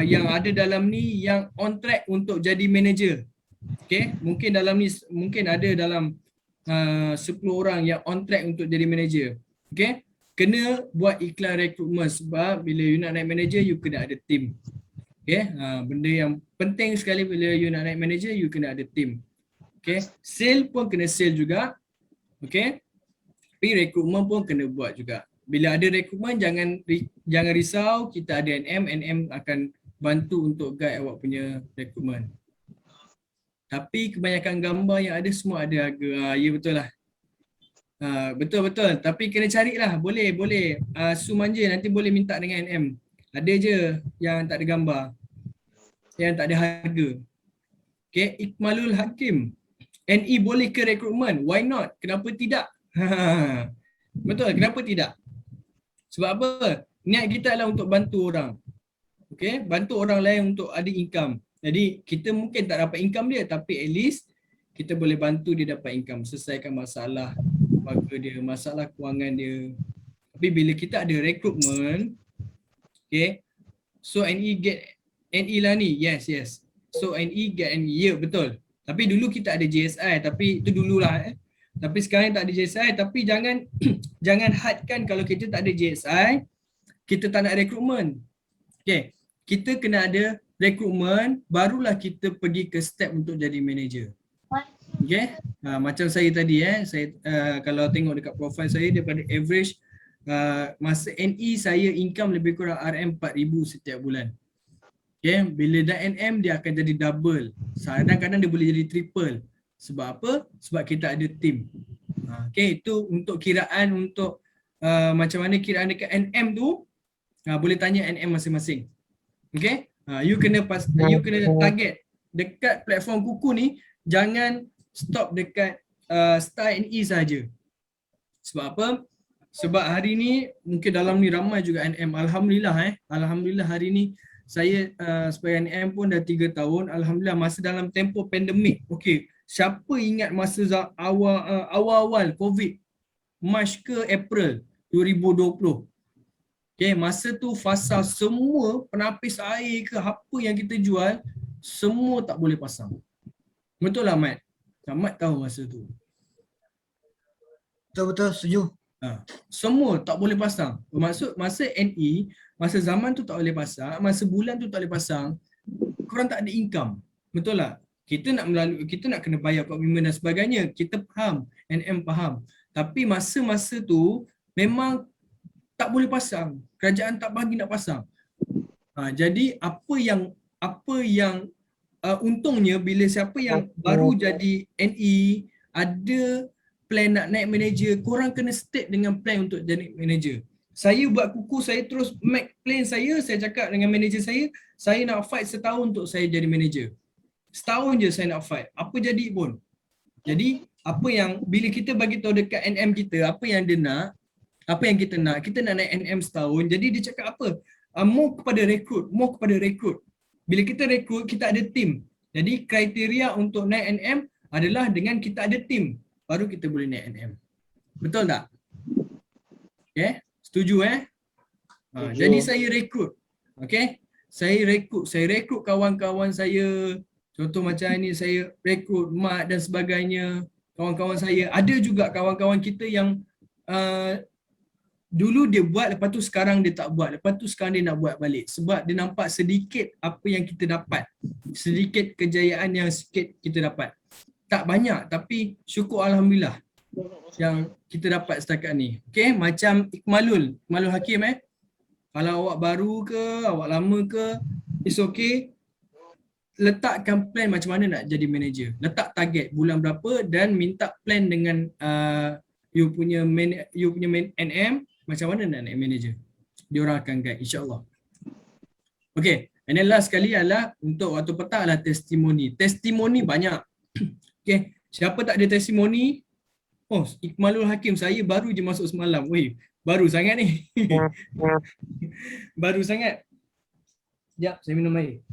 yang ada dalam ni, yang on track untuk jadi manager. Okay, mungkin dalam ni mungkin ada dalam 10 orang yang on track untuk jadi manager. Okay, kena buat iklan rekrutmen sebab bila you nak naik manager, you kena ada team. Okay, benda yang penting sekali bila you nak naik manager, you kena ada team. Okay, sale pun kena sale juga. Okay, tapi rekrutmen pun kena buat juga. Bila ada rekrutmen, jangan risau, kita ada NM akan bantu untuk guide awak punya rekrutmen. Tapi kebanyakan gambar yang ada semua ada harga. Ya betul lah. Betul. Tapi kena carilah. Boleh. Su manja nanti boleh minta dengan NM. Ada je yang tak ada gambar. Yang tak ada harga. Okay, Ikmalul Hakim. NE boleh ke rekrutmen? Why not? Kenapa tidak? Betul, kenapa tidak? Sebab apa? Niat kita adalah untuk bantu orang. Okay, bantu orang lain untuk ada income. Jadi kita mungkin tak dapat income dia, tapi at least kita boleh bantu dia dapat income, selesaikan masalah keluarga dia, masalah kewangan dia. Tapi bila kita ada rekrutmen, okay, so NE get NE lah ni, yes. So NE get NE, ya betul. Tapi dulu kita ada JSI, tapi itu dululah. Tapi sekarang tak ada JSI, tapi jangan jangan hadkan kalau kita tak ada JSI, kita tak nak rekrutmen. Okay, kita kena ada rekrutmen, barulah kita pergi ke step untuk jadi manager. Okay, macam saya tadi saya kalau tengok dekat profil saya daripada average masa NE saya income lebih kurang RM4,000 setiap bulan. Okay, bila dah NM dia akan jadi double. Kadang-kadang dia boleh jadi triple. Sebab apa? Sebab kita ada team. Okay, itu untuk kiraan untuk macam mana kiraan dekat NM tu, boleh tanya NM masing-masing. Okay, you kena target dekat platform Kuku ni, jangan stop dekat Star NE saja. Sebab apa? Sebab hari ni mungkin dalam ni ramai juga NM. Alhamdulillah Alhamdulillah hari ni saya sebagai NM pun dah 3 tahun. Alhamdulillah masa dalam tempoh pandemik. Okey, siapa ingat masa awal-awal COVID, Mac ke April 2020. Okey, masa tu fasa semua penapis air ke apa yang kita jual semua tak boleh pasang. Betul lah Mat? Mat tahu masa tu. Betul-betul setuju. Semua tak boleh pasang. Bermaksud masa NE, masa zaman tu tak boleh pasang, masa bulan tu tak boleh pasang, korang tak ada income. Betul tak? Kita nak kena bayar komitmen dan sebagainya. Kita faham, NM faham. Tapi masa-masa tu memang tak boleh pasang. Kerajaan tak bagi nak pasang. Jadi apa yang untungnya bila siapa yang baru jadi NE ada plan nak naik manager, korang kena start dengan plan untuk jadi manager. Saya buat Kuku, saya terus make plan saya cakap dengan manager saya nak fight setahun untuk saya jadi manager. Setahun je saya nak fight. Apa jadi pun. Jadi apa yang bila kita bagi tahu dekat NM kita apa yang dia nak, apa yang kita nak naik NM setahun. Jadi dia cakap apa? More kepada rekrut. Bila kita rekrut, kita ada team. Jadi kriteria untuk naik NM adalah dengan kita ada team. Baru kita boleh naik NM. Betul tak? Okay? Setuju Jadi saya rekrut. Okay? Saya rekrut kawan-kawan saya. Contoh macam ni saya rekrut Mat dan sebagainya. Kawan-kawan saya. Ada juga kawan-kawan kita yang dulu dia buat, lepas tu sekarang dia tak buat. Lepas tu sekarang dia nak buat balik. Sebab dia nampak sedikit apa yang kita dapat. Sedikit kejayaan yang sikit kita dapat. Tak banyak tapi syukur Alhamdulillah yang kita dapat setakat ni. Okay, macam Ikmalul Hakim kalau awak baru ke, awak lama ke, it's okay. Letakkan plan macam mana nak jadi manager. Letak target bulan berapa dan minta plan dengan you punya NM macam mana nak naik manager. Diorang akan guide insya-Allah. Okay, and then last sekali adalah untuk waktu petang adalah testimoni. Testimoni banyak. Okay, siapa tak ada testimoni? Oh, Ikmalul Hakim, saya baru je masuk semalam. Weh, baru sangat ni. Baru sangat. Sekejap, saya minum air.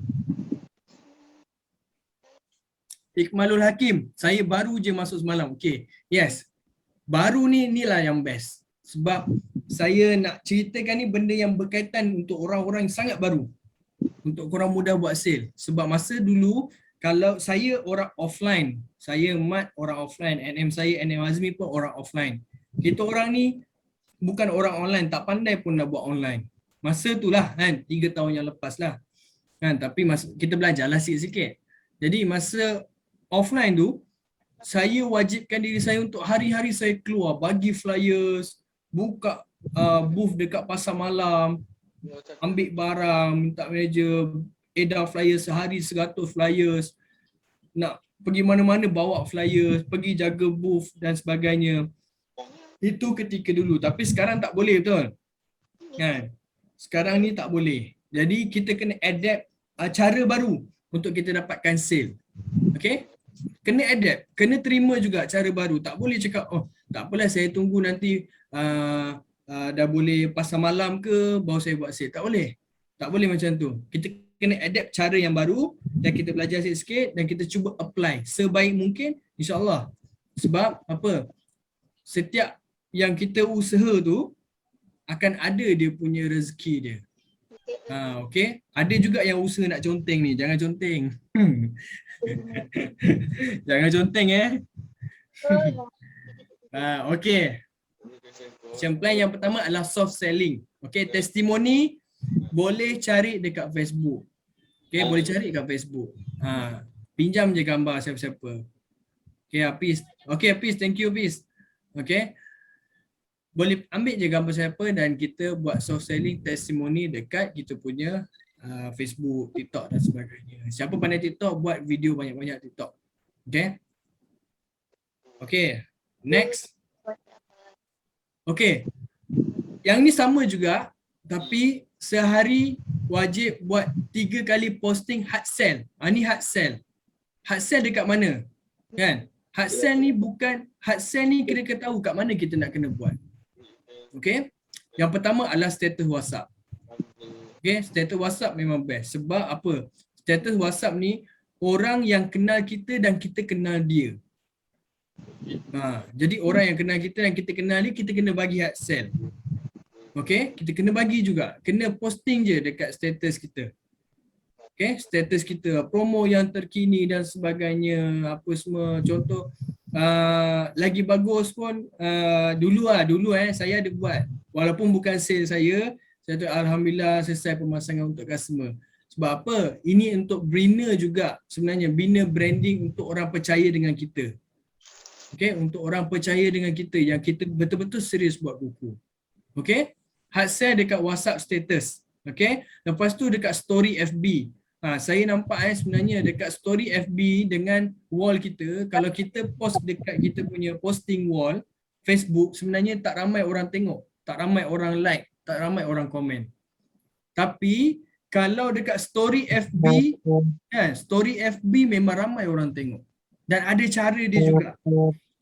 Ikmalul Hakim, saya baru je masuk semalam. Okay, yes. Baru ni inilah yang best. Sebab saya nak ceritakan ni benda yang berkaitan untuk orang-orang yang sangat baru. Untuk korang mudah buat sale. Sebab masa dulu, kalau saya orang offline, saya Mat orang offline, NM saya, NM Azmi pun orang offline. Kita orang ni bukan orang online, tak pandai pun nak buat online. Masa tu lah 3 tahun yang lepas lah. Tapi kita belajarlah sikit-sikit. Jadi masa offline tu, saya wajibkan diri saya untuk hari-hari saya keluar, bagi flyers, buka booth dekat pasar malam, ambil barang, minta manager, edar flyers sehari 100 flyers, nak pergi mana-mana bawa flyers, pergi jaga booth dan sebagainya. Itu ketika dulu, tapi sekarang tak boleh, betul? Kan? Sekarang ni tak boleh. Jadi kita kena adapt cara baru untuk kita dapatkan sale. Okay? Kena adapt, kena terima juga cara baru. Tak boleh cakap, oh tak apalah saya tunggu nanti dah boleh pasar malam ke baru saya buat sale. Tak boleh. Tak boleh macam tu. Kita kena adapt cara yang baru dan kita belajar sikit-sikit dan kita cuba apply sebaik mungkin insya-Allah. Sebab apa? Setiap yang kita usaha tu akan ada dia punya rezeki dia. Okey. Ada juga yang usaha nak conteng ni, jangan conteng. Jangan conteng Okay. Action plan yang pertama adalah soft selling. Okay, testimoni boleh cari dekat Facebook. Okay, boleh cari dekat Facebook. Pinjam je gambar siapa-siapa. Okay, Hafiz. Okay, Hafiz, thank you Hafiz. Okay. Boleh ambil je gambar siapa dan kita buat soft selling testimoni dekat kita punya Facebook, TikTok dan sebagainya. Siapa pandai TikTok, buat video banyak-banyak TikTok. Okay. Okay, next. Okay, yang ni sama juga tapi sehari wajib buat 3 kali posting hard sell. Ni hard sell. Hard sell dekat mana? Kan? Hard sell ni bukan, hard sell ni kena tahu kat mana kita nak kena buat. Okay. Yang pertama adalah status WhatsApp. Okay, status WhatsApp memang best. Sebab apa? Status WhatsApp ni orang yang kenal kita dan kita kenal dia. Jadi orang yang kenal kita dan kita kenal dia, kita kena bagi hard sell. Okay, kita kena bagi juga. Kena posting je dekat status kita. Okay, status kita, promo yang terkini dan sebagainya, apa semua. Contoh, lagi bagus pun, dulu saya ada buat. Walaupun bukan sale saya tu alhamdulillah selesai pemasangan untuk customer. Sebab apa? Ini untuk bina juga sebenarnya, bina branding untuk orang percaya dengan kita. Okay, untuk orang percaya dengan kita yang kita betul-betul serius buat buku. Okay, hard sell dekat WhatsApp status. Okay, lepas tu dekat story FB. Saya nampak sebenarnya dekat story FB dengan wall kita, kalau kita post dekat kita punya posting wall Facebook, sebenarnya tak ramai orang tengok, tak ramai orang like, tak ramai orang komen. Tapi kalau dekat story FB, kan, story FB memang ramai orang tengok. Dan ada cara dia juga.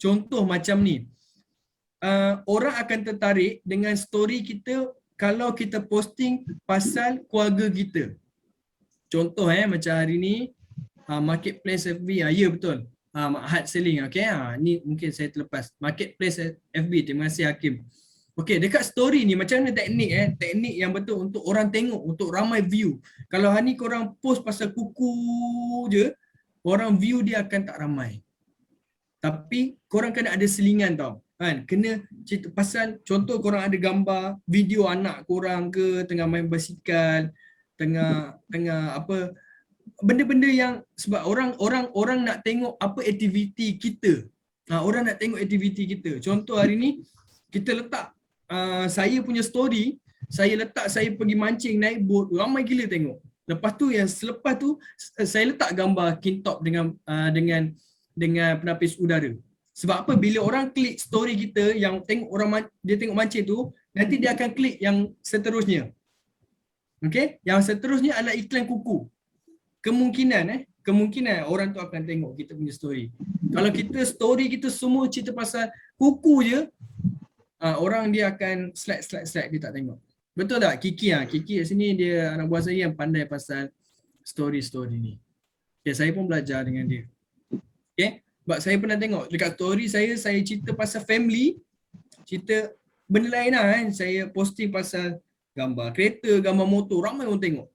Contoh macam ni. Orang akan tertarik dengan story kita kalau kita posting pasal keluarga kita. Contoh macam hari ni marketplace FB. Ya betul. Hard selling. Okay, ni mungkin saya terlepas. Marketplace FB. Terima kasih Hakim. Okay, dekat story ni macam mana teknik teknik yang betul untuk orang tengok, untuk ramai view. Kalau hari ni korang post pasal kuku je, orang view dia akan tak ramai. Tapi korang kena ada selingan tau. Kan? Kena cerita pasal, contoh korang ada gambar video anak korang ke tengah main basikal, tengah apa, benda-benda yang sebab orang nak tengok apa aktiviti kita. Orang nak tengok aktiviti kita. Contoh hari ni kita letak saya punya story, saya letak saya pergi mancing naik boat, ramai gila tengok. Lepas tu yang selepas tu saya letak gambar kintop dengan penapis udara. Sebab apa? Bila orang klik story kita yang tengok orang dia tengok mancing tu, nanti dia akan klik yang seterusnya. Okey, yang seterusnya adalah iklan kuku. Kemungkinan orang tu akan tengok kita punya story. Kalau kita story kita semua cerita pasal kuku je, orang dia akan slide dia tak tengok. Betul tak? Kiki kat sini dia anak buah saya yang pandai pasal story ni. Okay, saya pun belajar dengan dia. Okay, sebab saya pernah tengok dekat story saya cerita pasal family, cerita benda lain lah kan. Saya posting pasal gambar kereta, gambar motor, ramai orang tengok.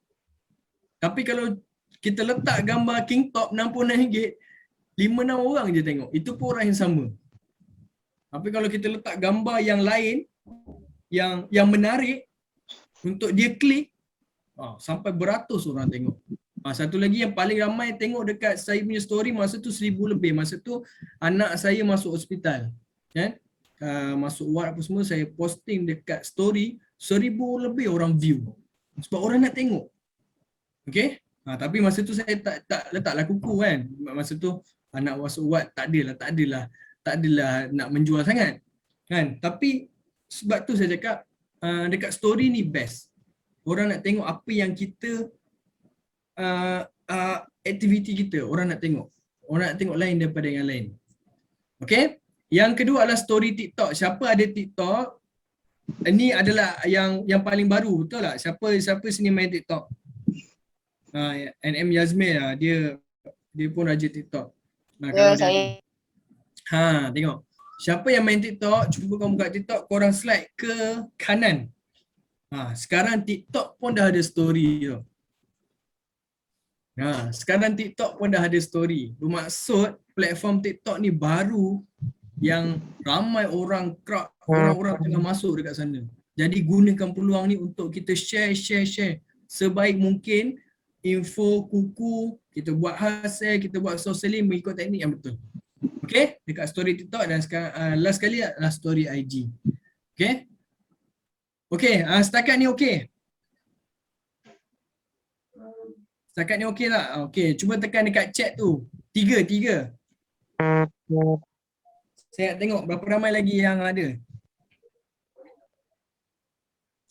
Tapi kalau kita letak gambar King Top RM66, 5-6 orang je tengok. Itu pun orang yang sama. Tapi kalau kita letak gambar yang lain, yang menarik untuk dia klik, sampai beratus orang tengok. Satu lagi yang paling ramai tengok dekat saya punya story masa tu 1,000 lebih. Masa tu anak saya masuk hospital. Kan? Masuk ward apa semua, saya posting dekat story, 1,000 lebih orang view. Sebab orang nak tengok. Okay? Tapi masa tu saya tak letaklah kuku kan. Masa tu anak masuk ward, tak adalah nak menjual sangat. Kan? Tapi sebab tu saya cakap dekat story ni best. Orang nak tengok apa yang kita aktiviti kita, orang nak tengok. Orang nak tengok lain daripada yang lain. Okay? Yang kedua adalah story TikTok. Siapa ada TikTok? Ini adalah yang paling baru, betul tak? Siapa sini main TikTok? NM Yazmil lah, dia pun raja TikTok. Ya, saya. Tengok. Siapa yang main TikTok, cuba kau buka TikTok, korang slide ke kanan. Sekarang TikTok pun dah ada story tau. Sekarang TikTok pun dah ada story. Bermaksud platform TikTok ni baru yang ramai orang orang-orang tengah masuk dekat sana. Jadi gunakan peluang ni untuk kita share sebaik mungkin info kuku, kita buat hasil, kita buat social link mengikut teknik yang betul. Okay, dekat story TikTok dan sekarang last kali adalah story IG. Okay. Okay, setakat ni okay. Setakat ni okey tak? Okey, cuba tekan dekat chat tu. 3. Saya nak tengok berapa ramai lagi yang ada.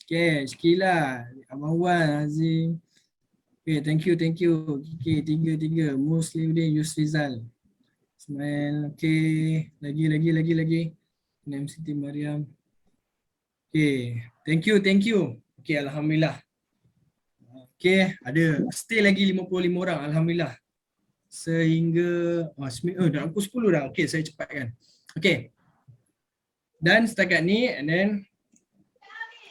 Okey, Shkila, Abang Wan, Azim. Okey, thank you. Okey, 3. Muslimuddin Yusrizal. Ismail, okey. Lagi. Nem Siti Mariam. Okey, thank you. Okey, alhamdulillah. Okay, ada stay lagi 55 orang, alhamdulillah. Sehingga dah pukul 10 dah. Okay, saya cepatkan. Okay. Dan setakat ni and then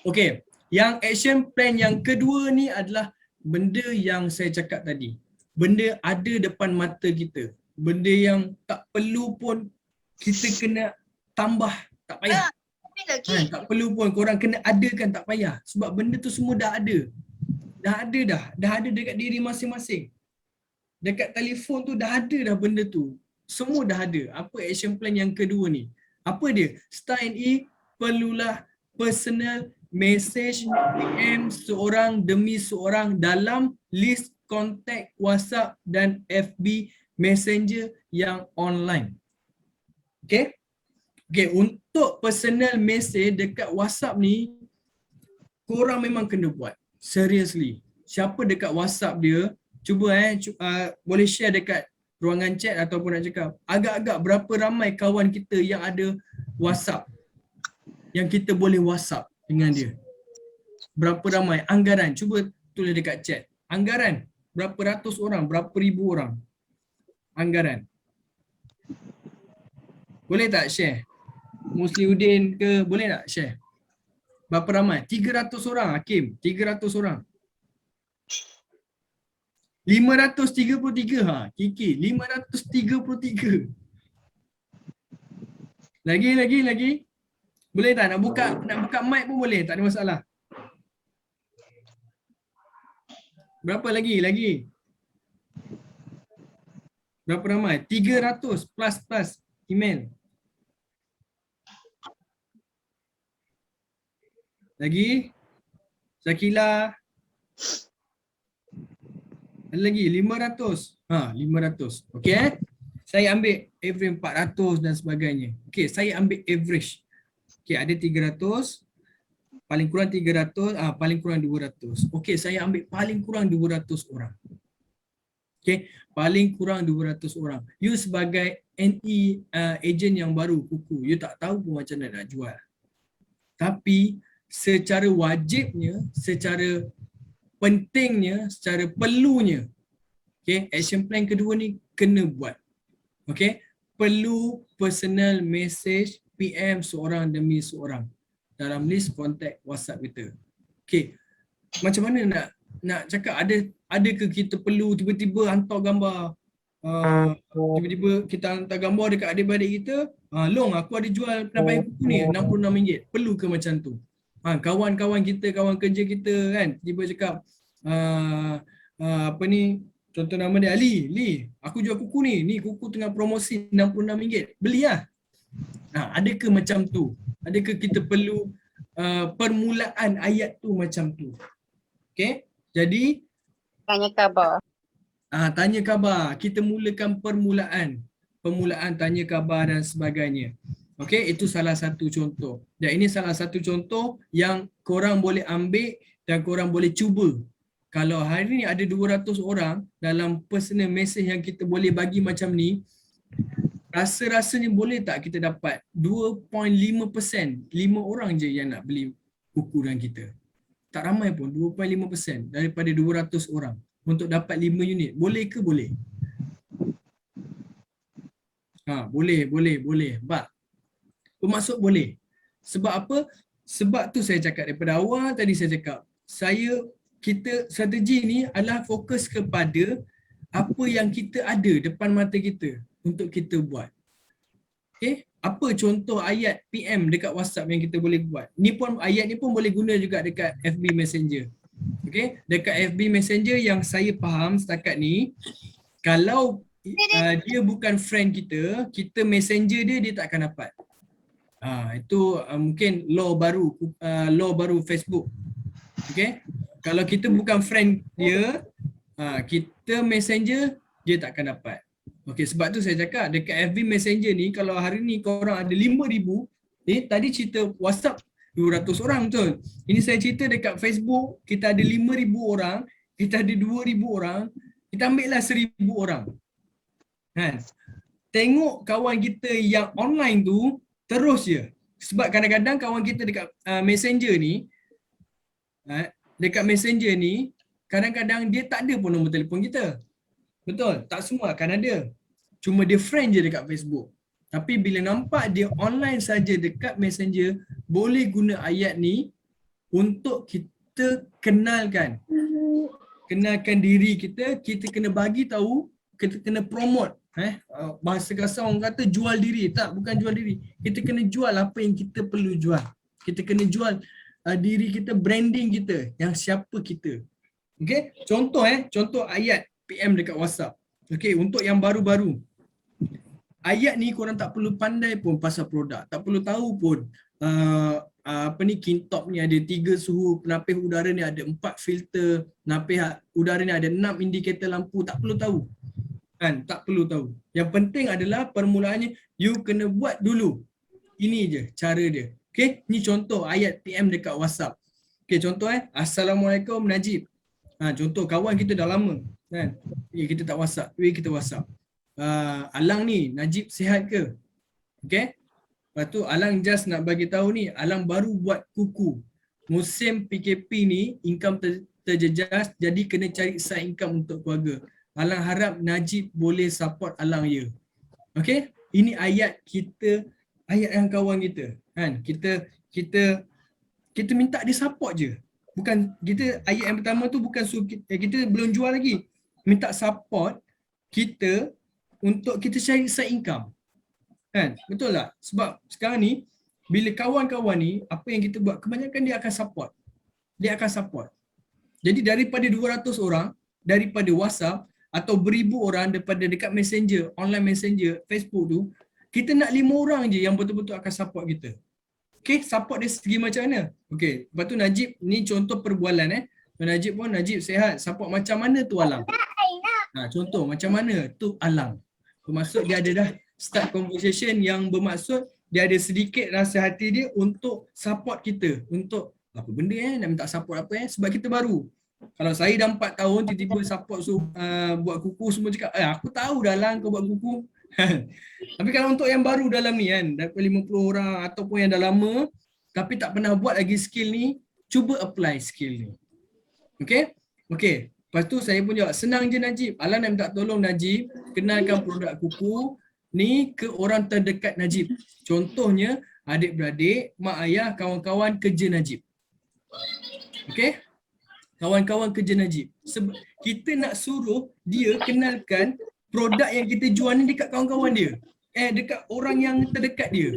okay, yang action plan yang kedua ni adalah benda yang saya cakap tadi. Benda ada depan mata kita. Benda yang tak perlu pun kita kena tambah, tak payah. Tak perlu pun korang kena adakan, tak payah. Sebab benda tu semua dah ada. Dah ada dekat diri masing-masing. Dekat telefon tu dah ada dah benda tu. Semua dah ada. Apa action plan yang kedua ni? Apa dia? Style E perlulah personal message PM seorang demi seorang dalam list kontak WhatsApp dan FB Messenger yang online. Okay? Okay, untuk personal message dekat WhatsApp ni, korang memang kena buat. Seriously. Siapa dekat WhatsApp dia, cuba boleh share dekat ruangan chat ataupun nak cakap agak-agak berapa ramai kawan kita yang ada WhatsApp, yang kita boleh WhatsApp dengan dia. Berapa ramai anggaran, cuba tulis dekat chat. Anggaran berapa ratus orang, berapa ribu orang anggaran. Boleh tak share? Muslimuddin ke, boleh tak share? Berapa ramai? 300 orang Hakim, 300 orang. 533 Kiki, 533. Lagi. Boleh tak nak buka mic pun boleh, tak ada masalah. Berapa lagi? Berapa ramai? 300 plus email. Lagi? Syakila. Ada lagi 500. 500. Okey Saya ambil average 400 dan sebagainya. Okey, saya ambil average. Okey, ada 300, paling kurang 300, paling kurang 200. Okey, saya ambil paling kurang 200 orang. Okey, paling kurang 200 orang. You sebagai NE agent yang baru kuku, you tak tahu pun macam mana nak jual. Tapi secara wajibnya, secara pentingnya, secara perlunya, okay, action plan kedua ni kena buat. Okay, perlu personal message PM seorang demi seorang dalam list kontak WhatsApp kita. Okay, macam mana nak cakap ada ke kita perlu tiba-tiba hantar gambar, tiba-tiba kita hantar gambar dekat adik-beradik kita, Long aku ada jual penampilan kuku ni RM66. Perlu ke macam tu? Kawan-kawan kita, kawan kerja kita kan, tiba cakap apa ni, contoh nama dia Ali, aku jual kuku ni kuku tengah promosi RM66, beli lah. Adakah macam tu? Adakah kita perlu permulaan ayat tu macam tu? Okay, jadi tanya khabar. Tanya khabar, kita mulakan permulaan tanya khabar dan sebagainya. Okey, itu salah satu contoh. Dan ini salah satu contoh yang korang boleh ambil dan korang boleh cuba. Kalau hari ni ada 200 orang dalam personal message yang kita boleh bagi macam ni, rasa-rasanya boleh tak kita dapat 2.5%, 5 orang je yang nak beli buku dengan kita. Tak ramai pun, 2.5% daripada 200 orang untuk dapat 5 unit. Boleh ke? Boleh. Boleh. Bermaksud boleh. Sebab apa? Sebab tu saya cakap daripada awal tadi, saya cakap kita strategi ni adalah fokus kepada apa yang kita ada depan mata kita untuk kita buat. Okay, apa contoh ayat PM dekat WhatsApp yang kita boleh buat? Ayat ni pun boleh guna juga dekat FB Messenger. Okay, dekat FB Messenger yang saya faham setakat ni, kalau dia bukan friend kita, kita messenger dia tak akan dapat. Itu mungkin law baru Facebook. Okay, kalau kita bukan friend dia, kita messenger, dia tak akan dapat. Okay, sebab tu saya cakap dekat FB Messenger ni, kalau hari ni korang ada 5,000, tadi cerita WhatsApp 200 orang betul. Ini saya cerita dekat Facebook, kita ada 5,000 orang, kita ada 2,000 orang, kita ambil lah 1,000 orang. Kan? Tengok kawan kita yang online tu terus je. Sebab kadang-kadang kawan kita dekat Messenger ni, kadang-kadang dia tak ada pun nombor telefon kita. Betul, tak semua akan ada. Cuma dia friend je dekat Facebook. Tapi bila nampak dia online saja dekat Messenger, boleh guna ayat ni untuk kita kenalkan. Kenalkan diri kita, kita kena bagi tahu, kita kena promote. Bahasa kasar orang kata jual diri. Tak, bukan jual diri. Kita kena jual apa yang kita perlu jual. Kita kena jual diri kita, branding kita, yang siapa kita. Okay, contoh ayat PM dekat WhatsApp. Okay, untuk yang baru-baru. Ayat ni korang tak perlu pandai pun pasal produk. Tak perlu tahu pun Kintop ni ada 3 suhu, penapis udara ni ada 4 filter, penapis udara ni ada 6 indikator lampu. Tak perlu tahu. Kan? Tak perlu tahu. Yang penting adalah permulaannya you kena buat dulu. Ini je cara dia. Okay, ni contoh ayat PM dekat WhatsApp. Okay, contoh Assalamualaikum Najib. Contoh kawan kita dah lama. Kan? Kita tak WhatsApp, kita WhatsApp. Alang ni, Najib sihat ke? Okay. Lepas tu Alang just nak bagi tahu ni, Alang baru buat kuku. Musim PKP ni income terjejas, jadi kena cari side income untuk keluarga. Alang harap Najib boleh support Alang ya. Okay. Ini ayat kita, ayat yang kawan kita. Kan? Kita minta dia support je. Bukan kita ayat yang pertama tu bukan suruh kita belum jual lagi. Minta support kita untuk kita cari side income. Kan? Betul tak? Sebab sekarang ni bila kawan-kawan ni apa yang kita buat, kebanyakan dia akan support. Dia akan support. Jadi daripada 200 orang daripada WhatsApp atau beribu orang daripada dekat Messenger, online Messenger, Facebook tu, kita nak 5 orang je yang betul-betul akan support kita. Okay, support dia segi macam mana? Okay, lepas tu Najib, ni contoh perbualan Najib pun, Najib sihat, support macam mana tu Alang? Contoh macam mana tu Alang? Bermaksud dia ada dah start conversation yang bermaksud dia ada sedikit rasa hati dia untuk support kita. Untuk apa benda nak minta support apa sebab kita baru. Kalau saya dah 4 tahun tiba-tiba support buat kuku semua cakap, aku tahu dah Alang kau buat kuku. Tapi kalau untuk yang baru dalam ni kan, daripada 50 orang ataupun yang dah lama tapi tak pernah buat lagi skill ni, cuba apply skill ni. Okay? Okay. Lepas tu saya pun jawab, senang je Najib. Alang nak minta tolong Najib, kenalkan produk kuku ni ke orang terdekat Najib. Contohnya, adik-beradik, mak ayah, kawan-kawan kerja Najib. Okay? Kawan-kawan kerja Najib. Sebab kita nak suruh dia kenalkan produk yang kita jual ni dekat kawan-kawan dia. Dekat orang yang terdekat dia.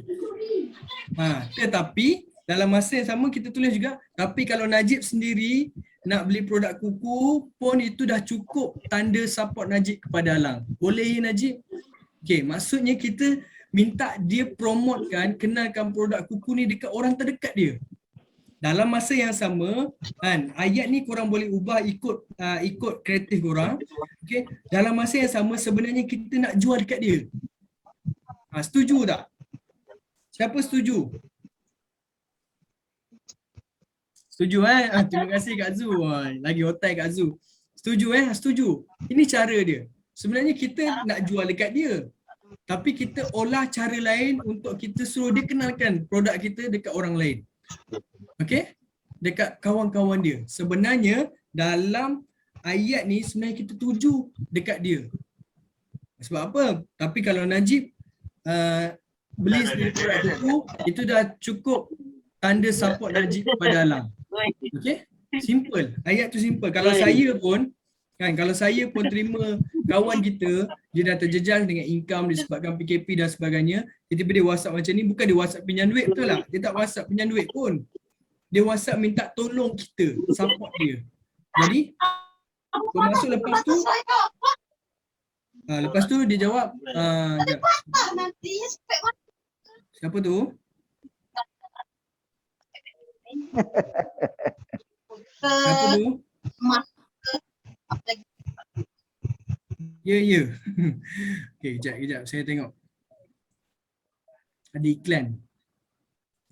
Tetapi dalam masa yang sama kita tulis juga, tapi kalau Najib sendiri nak beli produk kuku pun itu dah cukup tanda support Najib kepada Alang. Boleh ya Najib? Okay, maksudnya kita minta dia promotekan, kenalkan produk kuku ni dekat orang terdekat dia. Dalam masa yang sama, kan, ayat ni korang boleh ubah ikut kreatif korang. Okay. Dalam masa yang sama sebenarnya kita nak jual dekat dia. Setuju tak? Siapa setuju? Setuju terima kasih Kak Zu. Lagi otai Kak Zu. Setuju Setuju. Ini cara dia. Sebenarnya kita nak jual dekat dia. Tapi kita olah cara lain untuk kita suruh dia kenalkan produk kita dekat orang lain. Okey? Dekat kawan-kawan dia. Sebenarnya dalam ayat ni sebenarnya kita tuju dekat dia. Sebab apa? Tapi kalau Najib beli sendiri produk kuku, itu dah cukup tanda support Najib kepada Alang. Okey? Simple. Ayat tu simple. Kalau saya pun Kan kalau saya pun terima kawan kita dia dah terjejas dengan income disebabkan PKP dan sebagainya, tiba-tiba dia WhatsApp macam ni, bukan dia WhatsApp pinjam duit, betul tak? Dia tak WhatsApp pinjam duit pun. Dia WhatsApp minta tolong kita, support dia. Jadi bermaksud lepas tu dia jawab sekejap. Siapa tu? Siapa tu? Ya. Okey, kejap saya tengok. Ada iklan.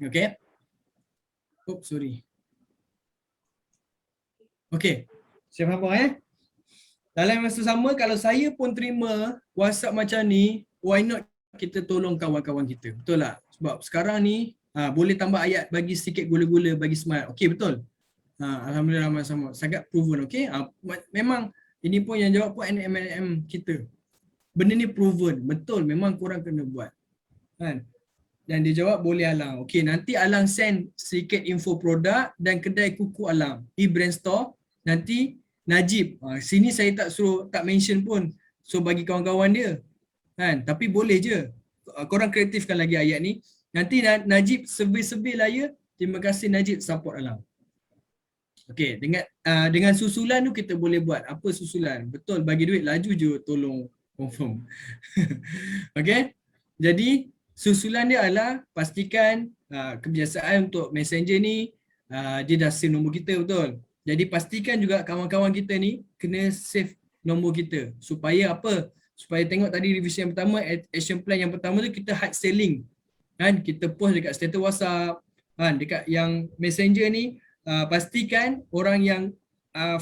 Okey. Oh, sorry. Okey. Saya faham Dalam masa sama kalau saya pun terima WhatsApp macam ni, why not kita tolong kawan-kawan kita. Betul tak? Sebab sekarang ni boleh tambah ayat bagi sikit gula-gula bagi semangat. Okey, betul. Alhamdulillah sama. Sangat proven, okey. Memang ini pun yang jawab pun NMLM kita. Benda ni proven, betul, memang korang kena buat. Kan? Dan dia jawab boleh Alang. Okey, nanti Alang send sikit info produk dan kedai kuku Alang. E-brand store. Nanti Najib, sini saya tak mention pun. So bagi kawan-kawan dia. Kan? Tapi boleh je. Korang kreatifkan lagi ayat ni. Nanti Najib survey lah ya. Terima kasih Najib support Alang. Okey, dengan susulan tu kita boleh buat. Apa susulan? Betul, bagi duit laju je tolong confirm. Okey. Jadi susulan dia adalah pastikan kebiasaan untuk Messenger ni dia dah save nombor kita, betul. Jadi pastikan juga kawan-kawan kita ni kena save nombor kita supaya apa? Supaya tengok tadi revision yang pertama, action plan yang pertama tu kita hard selling. Kan? Kita post dekat status WhatsApp, kan? Dekat yang Messenger ni pastikan orang yang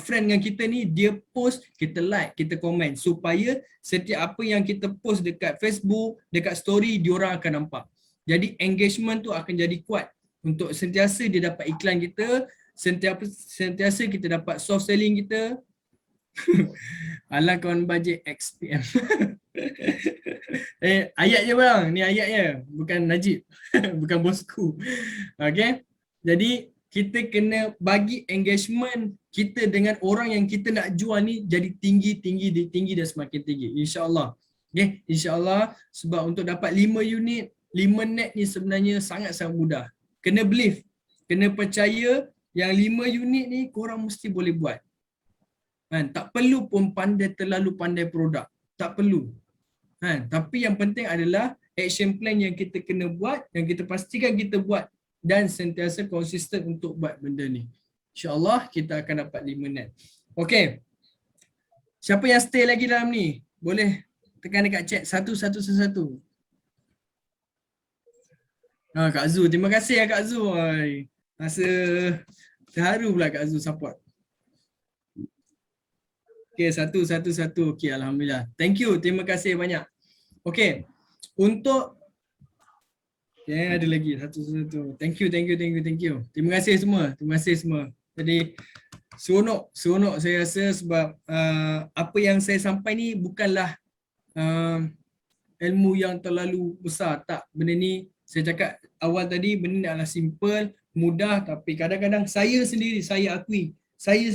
friend dengan kita ni dia post, kita like, kita komen supaya setiap apa yang kita post dekat Facebook, dekat story diorang akan nampak. Jadi engagement tu akan jadi kuat untuk sentiasa dia dapat iklan kita, sentiasa kita dapat soft selling kita. Alang kawan bajet XPM. Ayat je bang, ni ayat je, bukan Najib. Bukan bosku. Okay, jadi kita kena bagi engagement kita dengan orang yang kita nak jual ni jadi tinggi dan semakin tinggi, insyaAllah. Okay, insyaAllah. Sebab untuk dapat 5 unit, 5 net ni sebenarnya sangat-sangat mudah. Kena believe, kena percaya yang 5 unit ni korang mesti boleh buat. Kan? Tak perlu pun terlalu pandai produk, tak perlu. Kan? Tapi yang penting adalah action plan yang kita kena buat, yang kita pastikan kita buat dan sentiasa konsisten untuk buat benda ni. InsyaAllah kita akan dapat 5 net. Okay. Siapa yang stay lagi dalam ni? Boleh tekan dekat chat satu. Kak Zu, terima kasih ya Kak Zu. Rasa terharu pula Kak Zu support. Okay, satu. Okay, Alhamdulillah. Thank you, terima kasih banyak. Okay, untuk ada lagi satu. Thank you. Terima kasih semua. Jadi seronok saya rasa sebab apa yang saya sampai ni bukanlah ilmu yang terlalu besar, tak. Benda ni saya cakap awal tadi, benda ni adalah simple, mudah, tapi kadang-kadang saya akui saya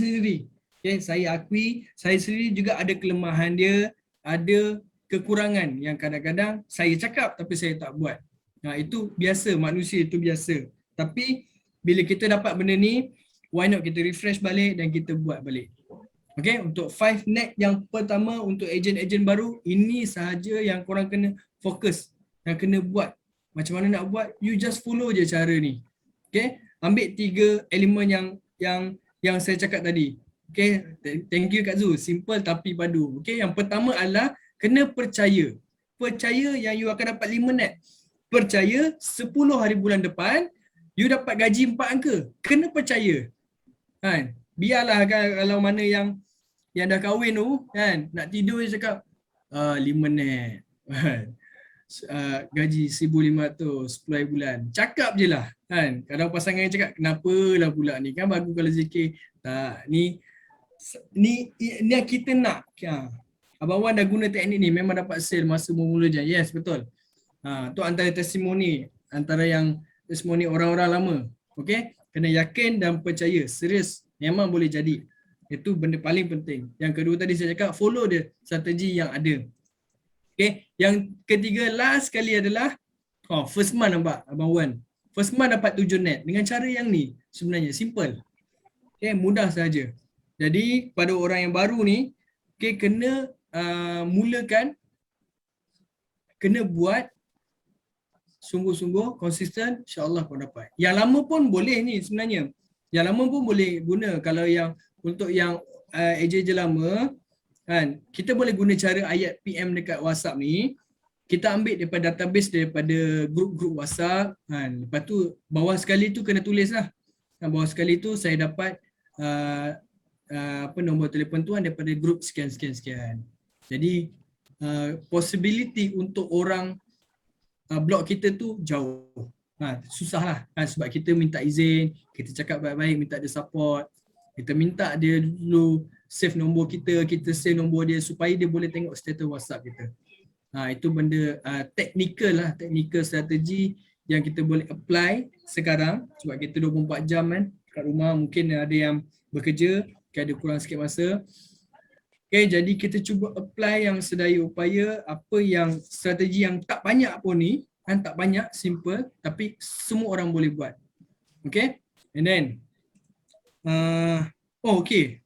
sendiri juga ada kelemahan dia, ada kekurangan yang kadang-kadang saya cakap tapi saya tak buat. Itu biasa, manusia itu biasa. Tapi bila kita dapat benda ni, why not kita refresh balik dan kita buat balik. Okay, untuk 5 net yang pertama untuk ejen-ejen baru, ini sahaja yang korang kena fokus, yang kena buat. Macam mana nak buat, you just follow je cara ni. Okay, ambil 3 elemen yang saya cakap tadi. Okay, thank you Kak Zu, simple tapi padu. Okay, yang pertama adalah kena percaya. Percaya yang you akan dapat 5 net. Percaya 10 hari bulan depan you dapat gaji 4 angka. Kena percaya. Kan? Biarlah kan, kalau mana yang dah kahwin tu kan, nak tidur dia cakap 5 net. Gaji 1,500 10 hari bulan. Cakap je lah kan. Kadang pasangan yang cakap kenapalah pula ni, kan bagus kalau zikir. Tak, ni yang kita nak. Abang Wan dah guna teknik ni, memang dapat sale masa mula-mula je. Yes, betul. Tu antara testimoni, antara yang testimoni orang-orang lama. Okay, kena yakin dan percaya, serius, memang boleh jadi. Itu benda paling penting. Yang kedua tadi saya cakap follow dia strategi yang ada. Okay. Yang ketiga last sekali adalah first month nampak Abang Wan. First month dapat 7 net dengan cara yang ni sebenarnya simple. Okay, mudah saja. Jadi pada orang yang baru ni, okay, kena mulakan, kena buat sungguh-sungguh konsisten, insya-Allah kau dapat. Yang lama pun boleh ni sebenarnya. Yang lama pun boleh guna. Kalau yang untuk yang ejen lama kan, kita boleh guna cara ayat PM dekat WhatsApp ni. Kita ambil daripada database daripada grup-grup WhatsApp kan. Lepas tu bawah sekali tu kena tulis lah. Bawah sekali tu saya dapat nombor telefon tuan daripada grup sekian. Jadi possibility untuk orang blok kita tu jauh. Susah lah kan, sebab kita minta izin, kita cakap baik-baik, minta dia support. Kita minta dia dulu save nombor kita, kita save nombor dia supaya dia boleh tengok status WhatsApp kita. Itu benda technical lah, technical strategi yang kita boleh apply sekarang sebab kita 24 jam kan kat rumah, mungkin ada yang bekerja, ada kurang sikit masa. Okay, jadi kita cuba apply yang sedaya upaya apa yang strategi yang tak banyak pun ni, kan tak banyak, simple tapi semua orang boleh buat. Okay, and then okay.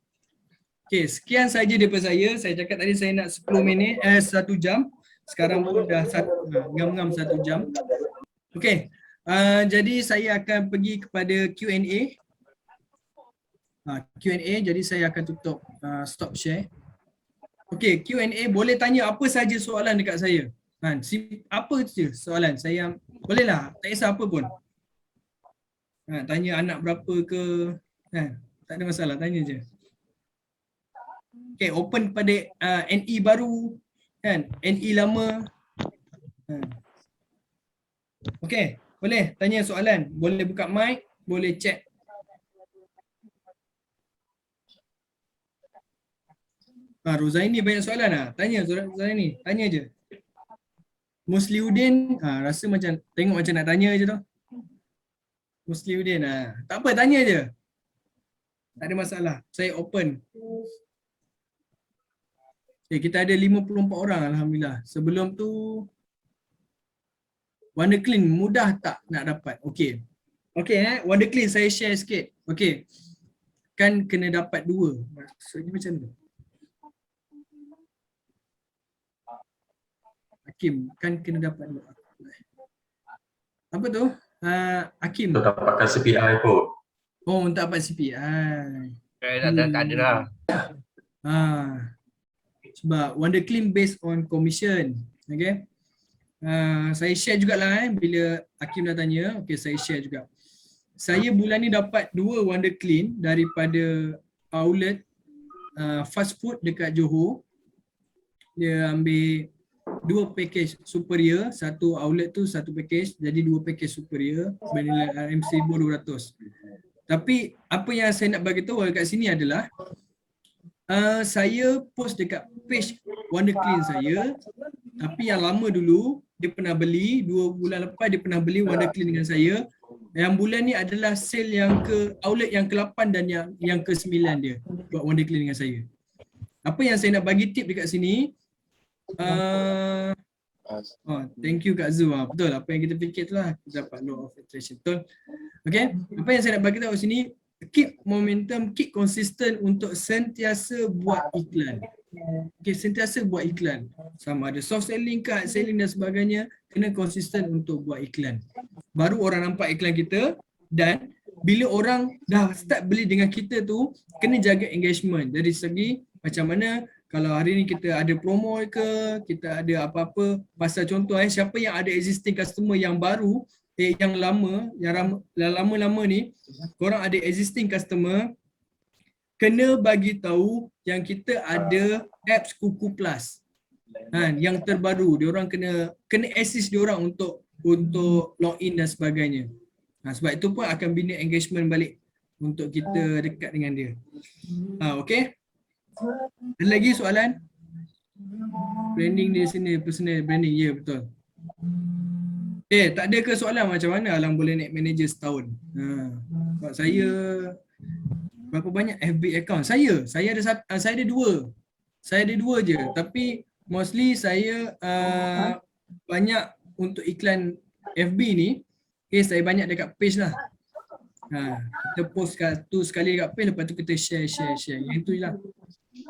Okay, sekian saja daripada saya. Saya cakap tadi saya nak 10 minit, 1 jam. Sekarang pun dah ngam-ngam 1 jam. Okay, jadi saya akan pergi kepada Q&A. Q&A, jadi saya akan tutup stop share. Okay, Q&A boleh tanya apa saja soalan dekat saya. Apa je soalan, saya bolehlah, tak kisah apa pun. Tanya anak berapa ke, tak ada masalah, tanya je. Okay, open pada NE baru, kan, NE lama. Okay, boleh tanya soalan, boleh buka mic, boleh chat. Rozaini banyak soalan lah. Tanya Rozaini, tanya je. Musliuddin, rasa macam, tengok macam nak tanya je tu. Musliuddin, tak apa, tanya je. Tak ada masalah, saya open. Okay, kita ada 54 orang Alhamdulillah. Sebelum tu, Wonderclean mudah tak nak dapat? Okay. Okay, Wonderclean saya share sikit. Okay. Kan kena dapat 2. Maksudnya macam tu. Hakim, kan kena dapat 2. Apa tu? Hakim. Untuk dapatkan CPI pun. Oh, untuk dapat CPI. Tak ada lah. Sebab Wonderclean based on commission. Okay. Saya share jugalah bila Hakim dah tanya. Okay, saya share juga. Saya bulan ni dapat 2 Wonderclean daripada outlet fast food dekat Johor. Dia ambil 2 package superior, satu outlet tu satu package, jadi 2 package superior bernilai RM1,200. Tapi apa yang saya nak bagi tahu kat sini adalah saya post dekat page Wonderclean saya, tapi yang lama dulu dia pernah beli, 2 bulan lepas dia pernah beli Wonderclean dengan saya. Yang bulan ni adalah sale yang ke outlet yang ke-8 dan yang ke-9 dia buat Wonderclean dengan saya. Apa yang saya nak bagi tip dekat sini, thank you Kak Zu. Betul, apa yang kita fikir tu lah, kita dapat law of attraction. Betul. Okay, apa yang saya nak bagi tahu sini, keep momentum, keep consistent untuk sentiasa buat iklan. Okay, sentiasa buat iklan. Sama ada soft selling, hard selling dan sebagainya, kena konsisten untuk buat iklan. Baru orang nampak iklan kita, dan bila orang dah start beli dengan kita tu, kena jaga engagement dari segi macam mana kalau hari ni kita ada promo ke, kita ada apa-apa, pasal contoh siapa yang ada existing customer yang baru, yang lama ni, korang ada existing customer, kena bagi tahu yang kita ada apps Kuku Plus. Yang terbaru, diorang kena assist diorang untuk login dan sebagainya. Sebab itu pun akan bina engagement balik untuk kita dekat dengan dia. Okay. Ada lagi soalan? Branding di sini, personal branding, ya betul. Tak ada ke soalan macam mana Alang boleh naik manager setahun? Sebab saya berapa banyak FB account? Saya ada saya ada dua. Saya ada dua je, tapi mostly saya banyak untuk iklan FB ni. Okay, saya banyak dekat page lah. Kita post satu sekali dekat page, lepas tu kita share. Yang tu je lah.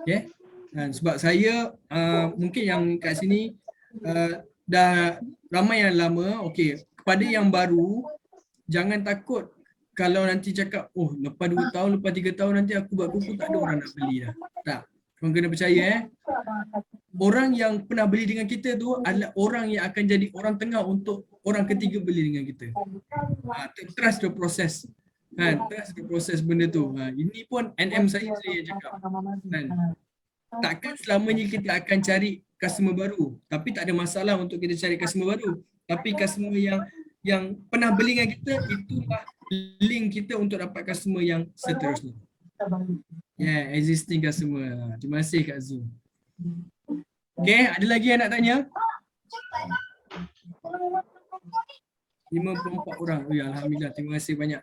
Okay. Sebab saya mungkin yang kat sini dah ramai yang lama. Okay, kepada yang baru, jangan takut kalau nanti cakap, oh lepas 2 tahun, lepas 3 tahun nanti aku buat kuku tak ada orang nak beli dah. Tak. Korang kena percaya orang yang pernah beli dengan kita tu adalah orang yang akan jadi orang tengah untuk orang ketiga beli dengan kita. Trust the process. Trust the process benda tu. Ini pun NM saya cakap. Takkan selamanya kita akan cari customer baru. Tapi tak ada masalah untuk kita cari customer baru. Tapi customer yang pernah beli dengan kita, itulah link kita untuk dapat customer yang seterusnya. Existing customer. Terima kasih Kak Zul. Okay, ada lagi yang nak tanya? 54 orang. Alhamdulillah, terima kasih banyak.